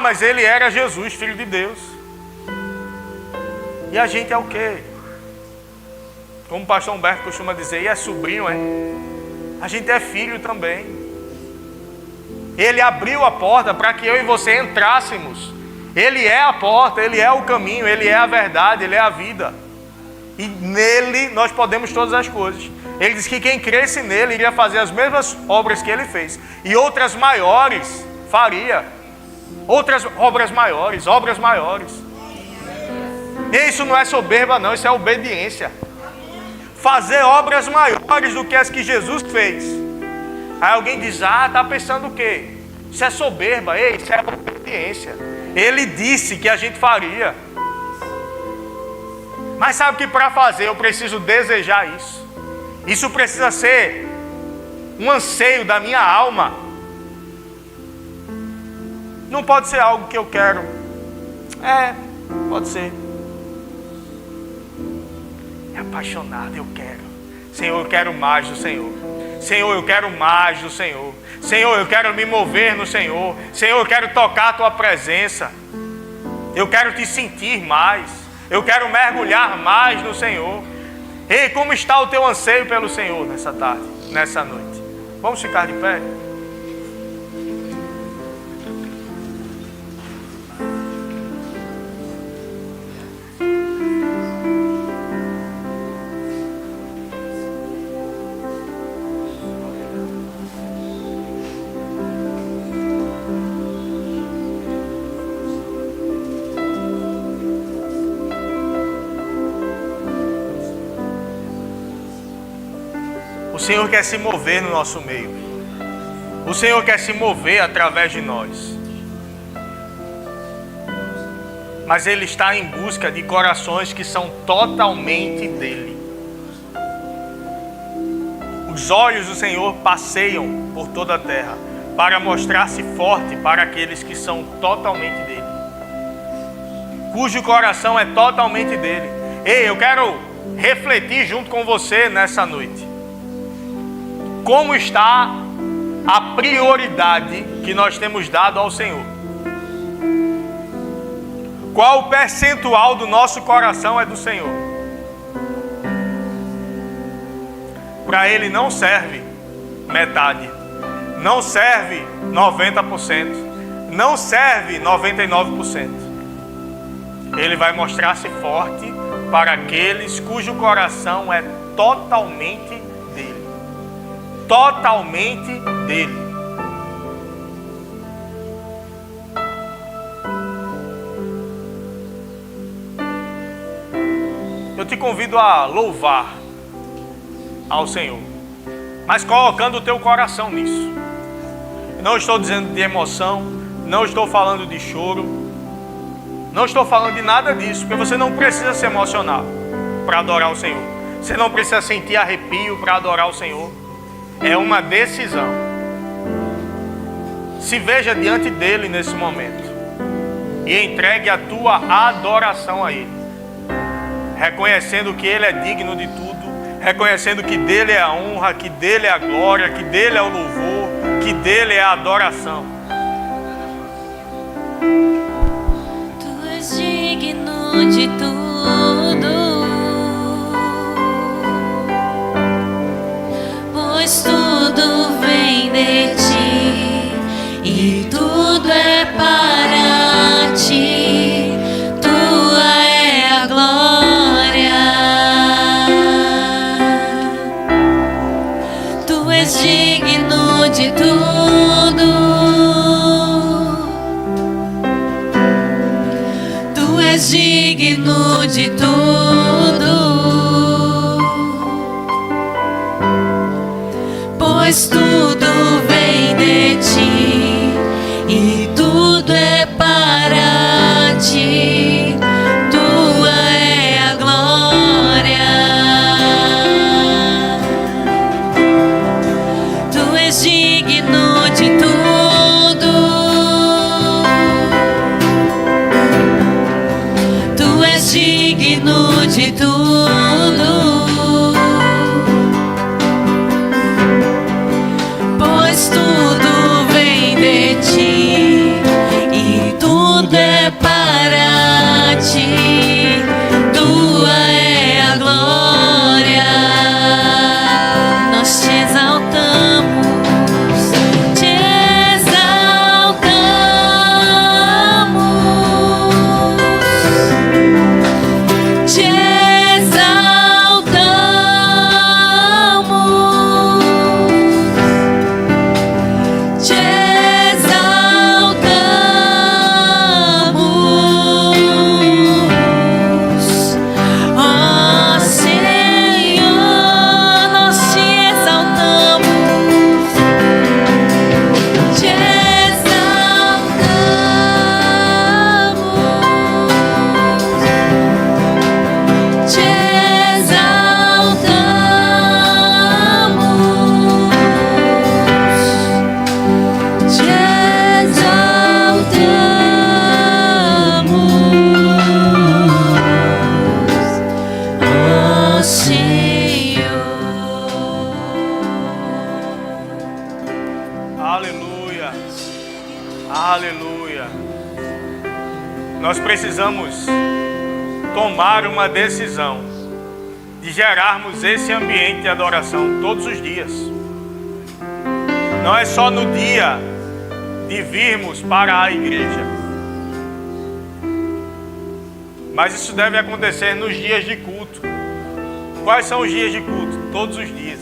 Mas ele era Jesus, Filho de Deus. E a gente é o quê? Como o pastor Humberto costuma dizer, e é sobrinho, é? A gente é filho também. Ele abriu a porta para que eu e você entrássemos. Ele é a porta, ele é o caminho, ele é a verdade, ele é a vida. E nele nós podemos todas as coisas. Ele diz que quem cresce nele iria fazer as mesmas obras que ele fez. E outras maiores faria. Outras obras maiores, obras maiores. E isso não é soberba não, isso é obediência. Fazer obras maiores do que as que Jesus fez. Aí alguém diz, está pensando o quê? Isso é soberba. Ei, isso é obediência. Ele disse que a gente faria. Mas sabe que para fazer eu preciso desejar isso. Isso precisa ser um anseio da minha alma. Não pode ser algo que eu quero. Pode ser. É apaixonado, eu quero. Senhor, eu quero mais do Senhor. Senhor, eu quero mais do Senhor. Senhor, eu quero me mover no Senhor. Senhor, eu quero tocar a Tua presença. Eu quero Te sentir mais. Eu quero mergulhar mais no Senhor. Ei, como está o teu anseio pelo Senhor nessa tarde, nessa noite? Vamos ficar de pé? O Senhor quer se mover no nosso meio. O Senhor quer se mover através de nós. Mas Ele está em busca de corações que são totalmente dele. Os olhos do Senhor passeiam por toda a terra para mostrar-se forte para aqueles que são totalmente dele, cujo coração é totalmente dele. Ei, eu quero refletir junto com você nessa noite. Como está a prioridade que nós temos dado ao Senhor? Qual o percentual do nosso coração é do Senhor? Para Ele não serve metade, não serve 90%, não serve 99%. Ele vai mostrar-se forte para aqueles cujo coração é totalmente dele. Totalmente dele. Eu te convido a louvar ao Senhor, mas colocando o teu coração nisso. Não estou dizendo de emoção, não estou falando de choro, não estou falando de nada disso, porque você não precisa se emocionar para adorar o Senhor. Você não precisa sentir arrepio para adorar o Senhor. É uma decisão. Se veja diante dele nesse momento e entregue a tua adoração a ele, reconhecendo que ele é digno de tudo, reconhecendo que dele é a honra, que dele é a glória, que dele é o louvor, que dele é a adoração. Tu és digno de tudo, pois tudo vem de ti e tudo é para ti. Tua é a glória. Tu és digno de tudo. Tu és digno de tudo, pois tudo vem de ti e tudo é para ti. Tua é a glória. Tu és digno de tudo. Tu és digno de tudo, pois tudo vem de ti Aleluia. Nós precisamos tomar uma decisão de gerarmos esse ambiente de adoração todos os dias. Não é só no dia de virmos para a igreja, mas isso deve acontecer nos dias de culto. Quais são os dias de culto? Todos os dias.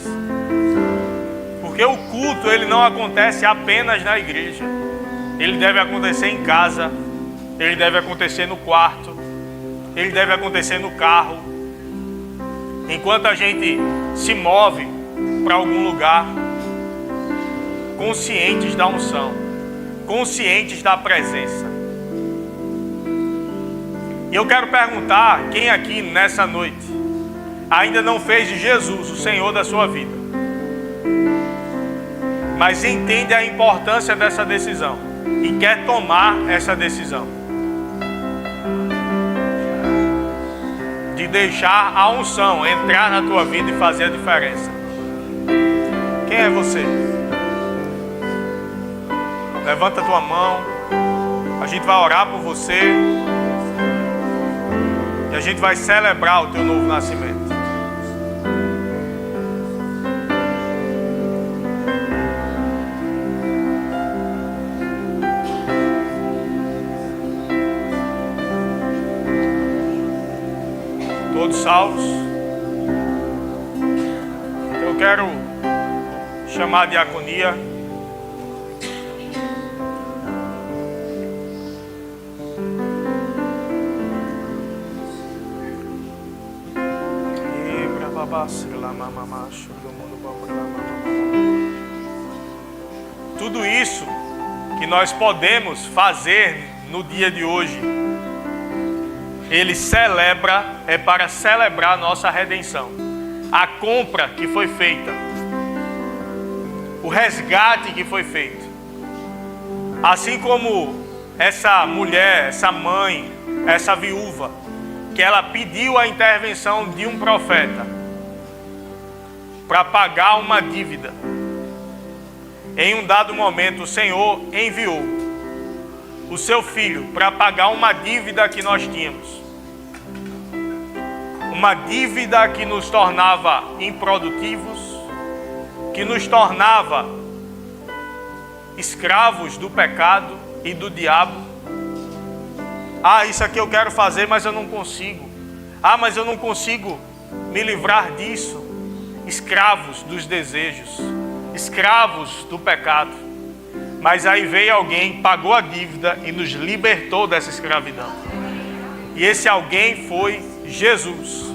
Porque o culto, ele não acontece apenas na igreja. Ele deve acontecer em casa, ele deve acontecer no quarto, ele deve acontecer no carro. Enquanto a gente se move para algum lugar, conscientes da unção, conscientes da presença. E eu quero perguntar, quem aqui nessa noite ainda não fez de Jesus o Senhor da sua vida, mas entende a importância dessa decisão e quer tomar essa decisão de deixar a unção entrar na tua vida e fazer a diferença. Quem é você? Levanta a tua mão. A gente vai orar por você e a gente vai celebrar o teu novo nascimento. Todos salvos? Eu quero chamar a diaconia. Tudo isso que nós podemos fazer no dia de hoje, ele celebra, é para celebrar a nossa redenção, a compra que foi feita, o resgate que foi feito. Assim como essa mulher, essa mãe, essa viúva, que ela pediu a intervenção de um profeta para pagar uma dívida. Em um dado momento, o Senhor enviou o seu filho para pagar uma dívida que nós tínhamos. Uma dívida que nos tornava improdutivos, que nos tornava escravos do pecado e do diabo. Ah, isso aqui eu quero fazer, mas eu não consigo. Ah, mas eu não consigo me livrar disso. Escravos dos desejos, escravos do pecado. Mas aí veio alguém, pagou a dívida e nos libertou dessa escravidão. E esse alguém foi Jesus,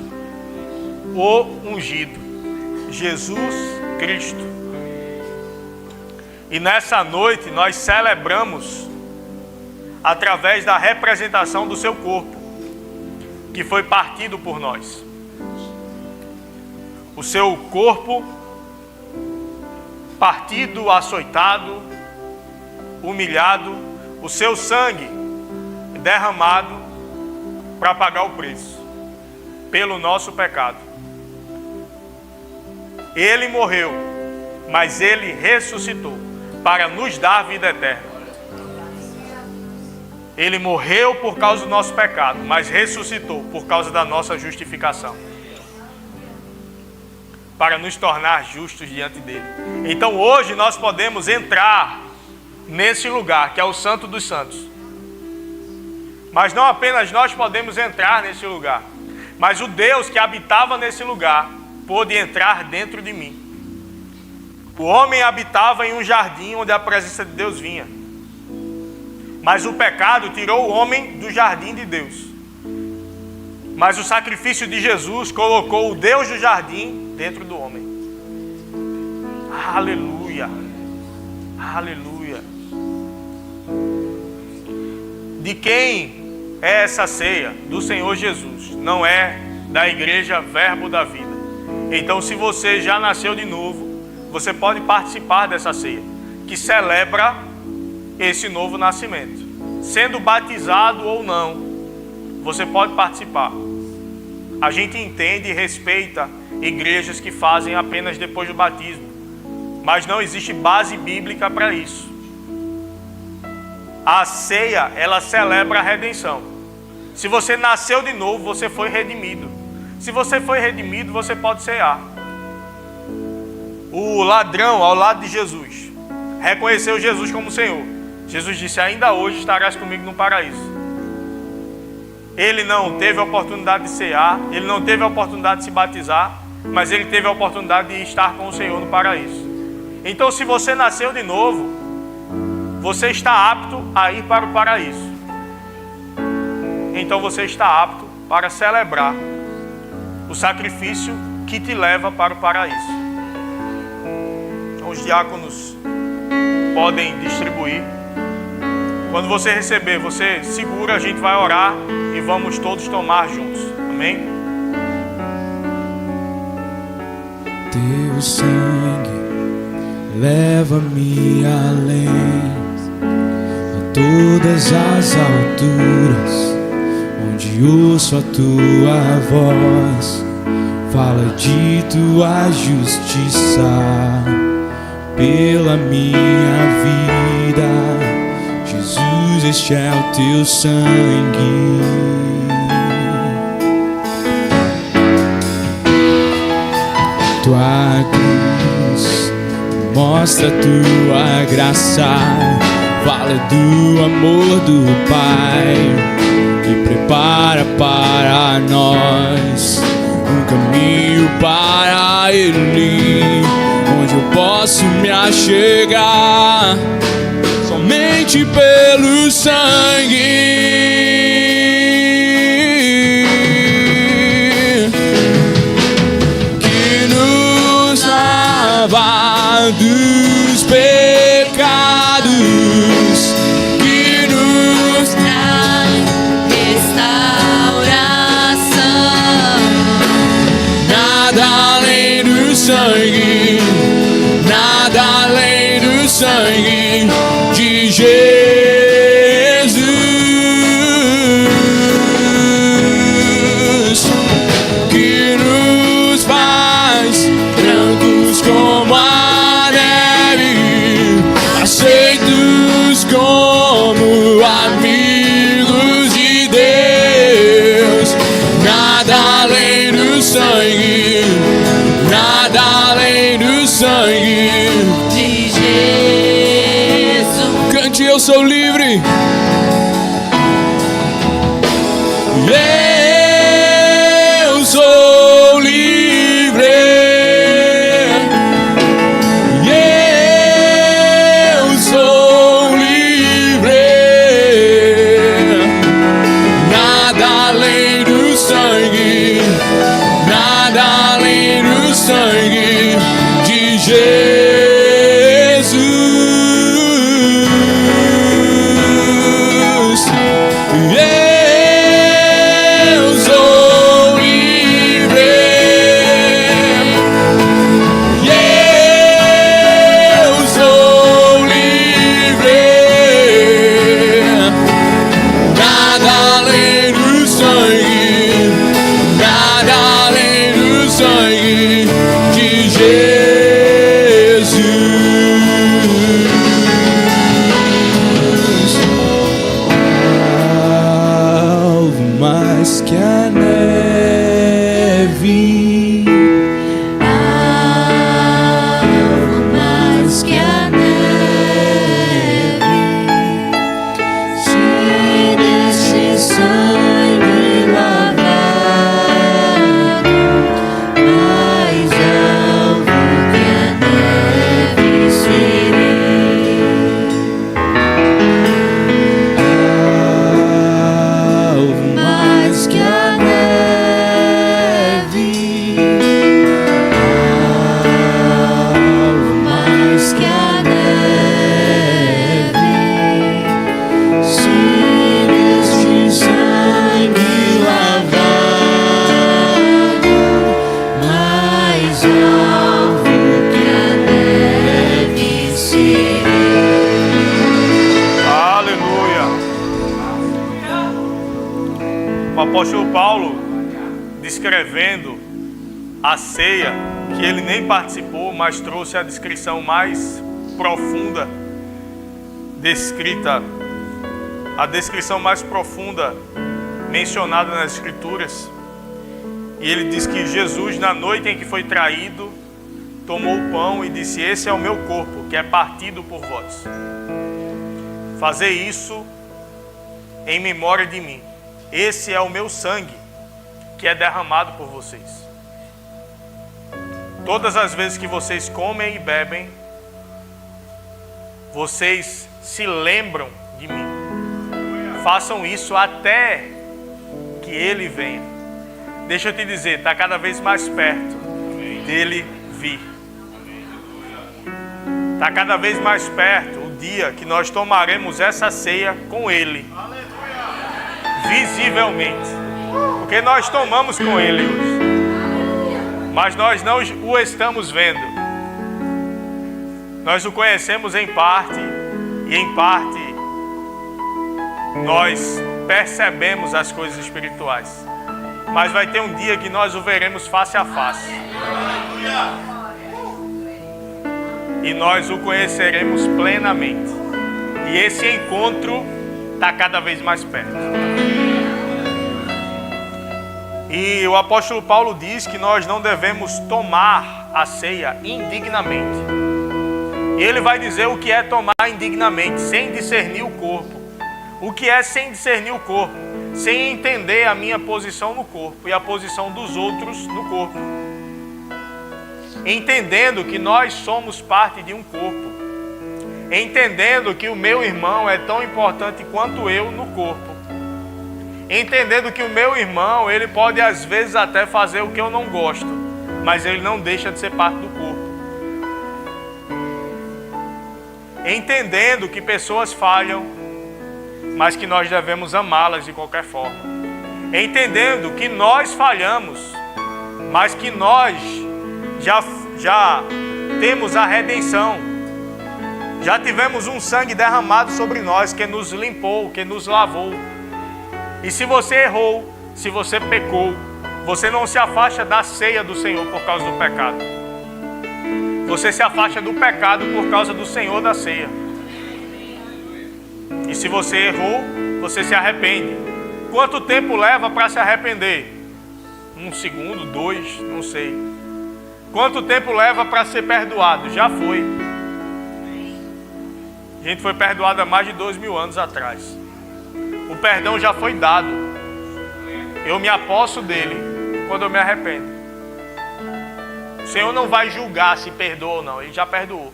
o ungido, Jesus Cristo. E nessa noite nós celebramos através da representação do seu corpo, que foi partido por nós. O seu corpo partido, açoitado, humilhado, o seu sangue derramado para pagar o preço pelo nosso pecado. Ele morreu, mas ele ressuscitou para nos dar vida eterna. Ele morreu por causa do nosso pecado, mas ressuscitou por causa da nossa justificação, para nos tornar justos diante dele. Então hoje nós podemos entrar nesse lugar que é o Santo dos Santos. Mas não apenas nós podemos entrar nesse lugar, mas o Deus que habitava nesse lugar pôde entrar dentro de mim. O homem habitava em um jardim onde a presença de Deus vinha, mas o pecado tirou o homem do jardim de Deus. Mas o sacrifício de Jesus colocou o Deus do jardim dentro do homem. Aleluia, aleluia. De quem é essa ceia? Do Senhor Jesus, não é da igreja Verbo da Vida. Então, se você já nasceu de novo, você pode participar dessa ceia, que celebra esse novo nascimento. Sendo batizado ou não, você pode participar. A gente entende e respeita igrejas que fazem apenas depois do batismo, mas não existe base bíblica para isso. A ceia, ela celebra a redenção. Se você nasceu de novo, você foi redimido. Se você foi redimido, você pode cear. O ladrão ao lado de Jesus reconheceu Jesus como Senhor. Jesus disse: ainda hoje estarás comigo no paraíso. Ele não teve a oportunidade de cear, ele não teve a oportunidade de se batizar, mas ele teve a oportunidade de estar com o Senhor no paraíso. Então, se você nasceu de novo, você está apto a ir para o paraíso. Então você está apto para celebrar o sacrifício que te leva para o paraíso. Então, os diáconos podem distribuir. Quando você receber, você segura, a gente vai orar e vamos todos tomar juntos. Amém? Teu sangue leva-me além, a todas as alturas, onde ouço a tua voz, fala de tua justiça pela minha vida. Jesus, este é o teu sangue. Tua cruz mostra tua graça, fala do amor do Pai e prepara para nós um caminho para Ele, onde eu posso me achegar somente pelo sangue que nos lava dos pecados, que nos Traz restauração. nada além do sangue, nada além do sangue de Jesus, que nos faz brancos como a neve, aceitos como amigos de Deus. Nada além do sangue, nada além do sangue De Jesus. Cante, eu sou livre. Eu sou livre. Eu sou livre. Nada além do sangue, nada além do sangue de Jesus. Eu sou livre. Eu sou livre. Nada além do sangue, nada além do sangue de Jesus. Algo mais que a neve, Algo mais que a neve, se deste sangue lavado, mais alvo que a neve serei. algo mais que a neve, Algo mais que a neve, se deste sangue lavado, mais alvo que a neve serei. Aleluia. O apóstolo Paulo, descrevendo a ceia, que ele nem participou, mas trouxe a descrição mais profunda descrita a descrição mais profunda mencionada nas Escrituras. E ele diz que Jesus, na noite em que foi traído, tomou o pão e disse: esse é o meu corpo, que é partido por vós. Fazer isso em memória de mim. Esse é o meu sangue, que é derramado por vocês. Todas as vezes que vocês comem e bebem, vocês se lembram de mim. Façam isso até que Ele venha. Deixa eu te dizer, está cada vez mais perto dele vir. Está cada vez mais perto o dia que nós tomaremos essa ceia com Ele. Visivelmente. Porque nós tomamos com Ele hoje. Mas nós não o estamos vendo. Nós o conhecemos em parte. E em parte nós percebemos as coisas espirituais. Mas vai ter um dia que nós o veremos face a face. E nós o conheceremos plenamente. E esse encontro está cada vez mais perto. E o apóstolo Paulo diz que nós não devemos tomar a ceia indignamente. E ele vai dizer o que é tomar indignamente, sem discernir o corpo. O que é sem discernir o corpo? Sem entender a minha posição no corpo e a posição dos outros no corpo. Entendendo que nós somos parte de um corpo. Entendendo que o meu irmão é tão importante quanto eu no corpo. Entendendo que o meu irmão, ele pode às vezes até fazer o que eu não gosto, mas ele não deixa de ser parte do corpo. Entendendo que pessoas falham, mas que nós devemos amá-las de qualquer forma. Entendendo que nós falhamos, mas que nós já temos a redenção. Já tivemos um sangue derramado sobre nós que nos limpou, que nos lavou. E se você errou, se você pecou, você não se afasta da ceia do Senhor por causa do pecado. Você se afasta do pecado por causa do Senhor da ceia. E se você errou, você se arrepende. Quanto tempo leva para se arrepender? 1 segundo, 2, não sei. Quanto tempo leva para ser perdoado? Já foi. A gente foi perdoado há mais de 2000 anos atrás. O perdão já foi dado. Eu me aposso dele quando eu me arrependo. O Senhor não vai julgar se perdoa ou não. Ele já perdoou.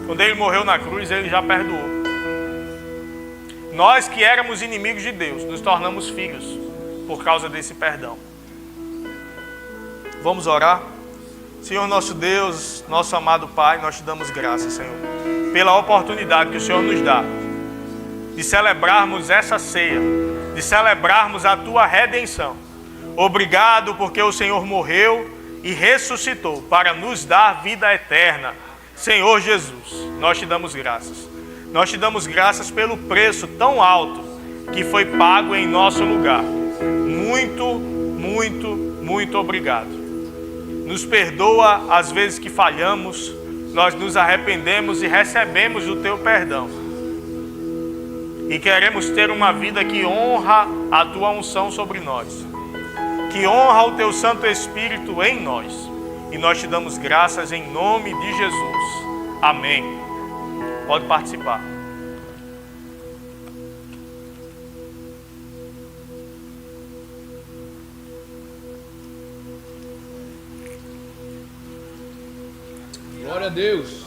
Quando Ele morreu na cruz, Ele já perdoou. Nós que éramos inimigos de Deus, nos tornamos filhos por causa desse perdão. Vamos orar? Senhor nosso Deus, nosso amado Pai, nós te damos graças, Senhor, pela oportunidade que o Senhor nos dá de celebrarmos essa ceia, de celebrarmos a Tua redenção. Obrigado porque o Senhor morreu e ressuscitou para nos dar vida eterna. Senhor Jesus, nós te damos graças. Nós te damos graças pelo preço tão alto que foi pago em nosso lugar. Muito, muito, muito obrigado. Nos perdoa as vezes que falhamos, nós nos arrependemos e recebemos o Teu perdão. E queremos ter uma vida que honra a Tua unção sobre nós, que honra o Teu Santo Espírito em nós. E nós te damos graças em nome de Jesus. Amém. Pode participar. Glória a Deus.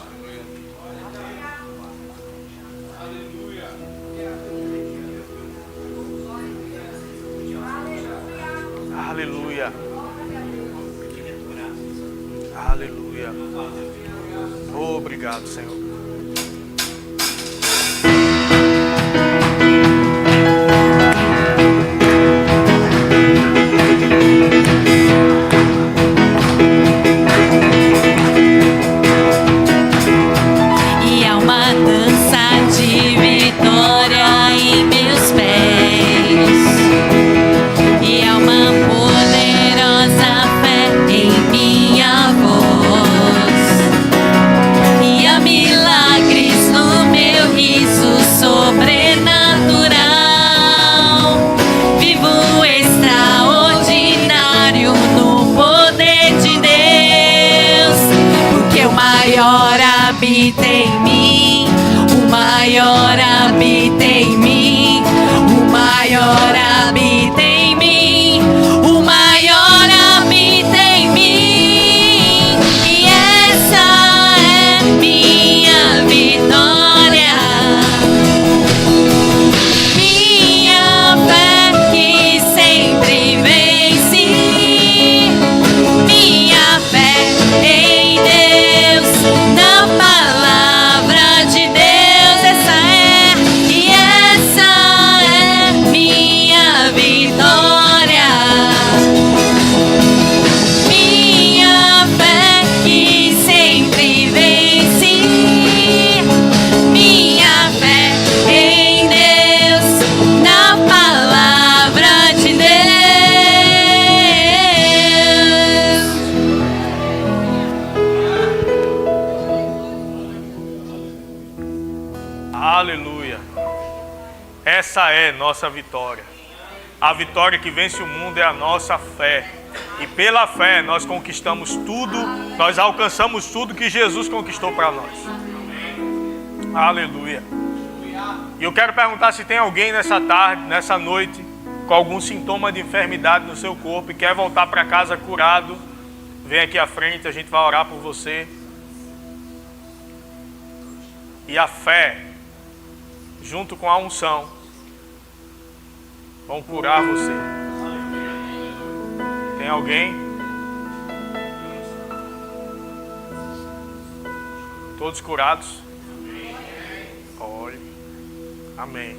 Aleluia. Aleluia. Obrigado, Senhor. E há uma dança de vitória em meus pés. E há uma poderosa fé em minha voz. E há milagres maior habita em mim, o maior habita em mim, o maior habita em mim, o maior habita em mim, e essa é minha vitória, minha fé que sempre vence, minha fé em Deus, na palavra de Deus, essa é, e essa é minha vitória, minha fé que sempre vence, minha fé em Deus, na palavra de Deus. Aleluia. Essa é nossa vitória. A vitória que vence o mundo é a nossa fé. E pela fé nós conquistamos tudo, nós alcançamos tudo que Jesus conquistou para nós. Aleluia. E eu quero perguntar se tem alguém nessa tarde, nessa noite, com algum sintoma de enfermidade no seu corpo e quer voltar para casa curado. Vem aqui à frente, a gente vai orar por você. E a fé, junto com a unção, vão curar você. Tem alguém? Todos curados? Olhe. Amém.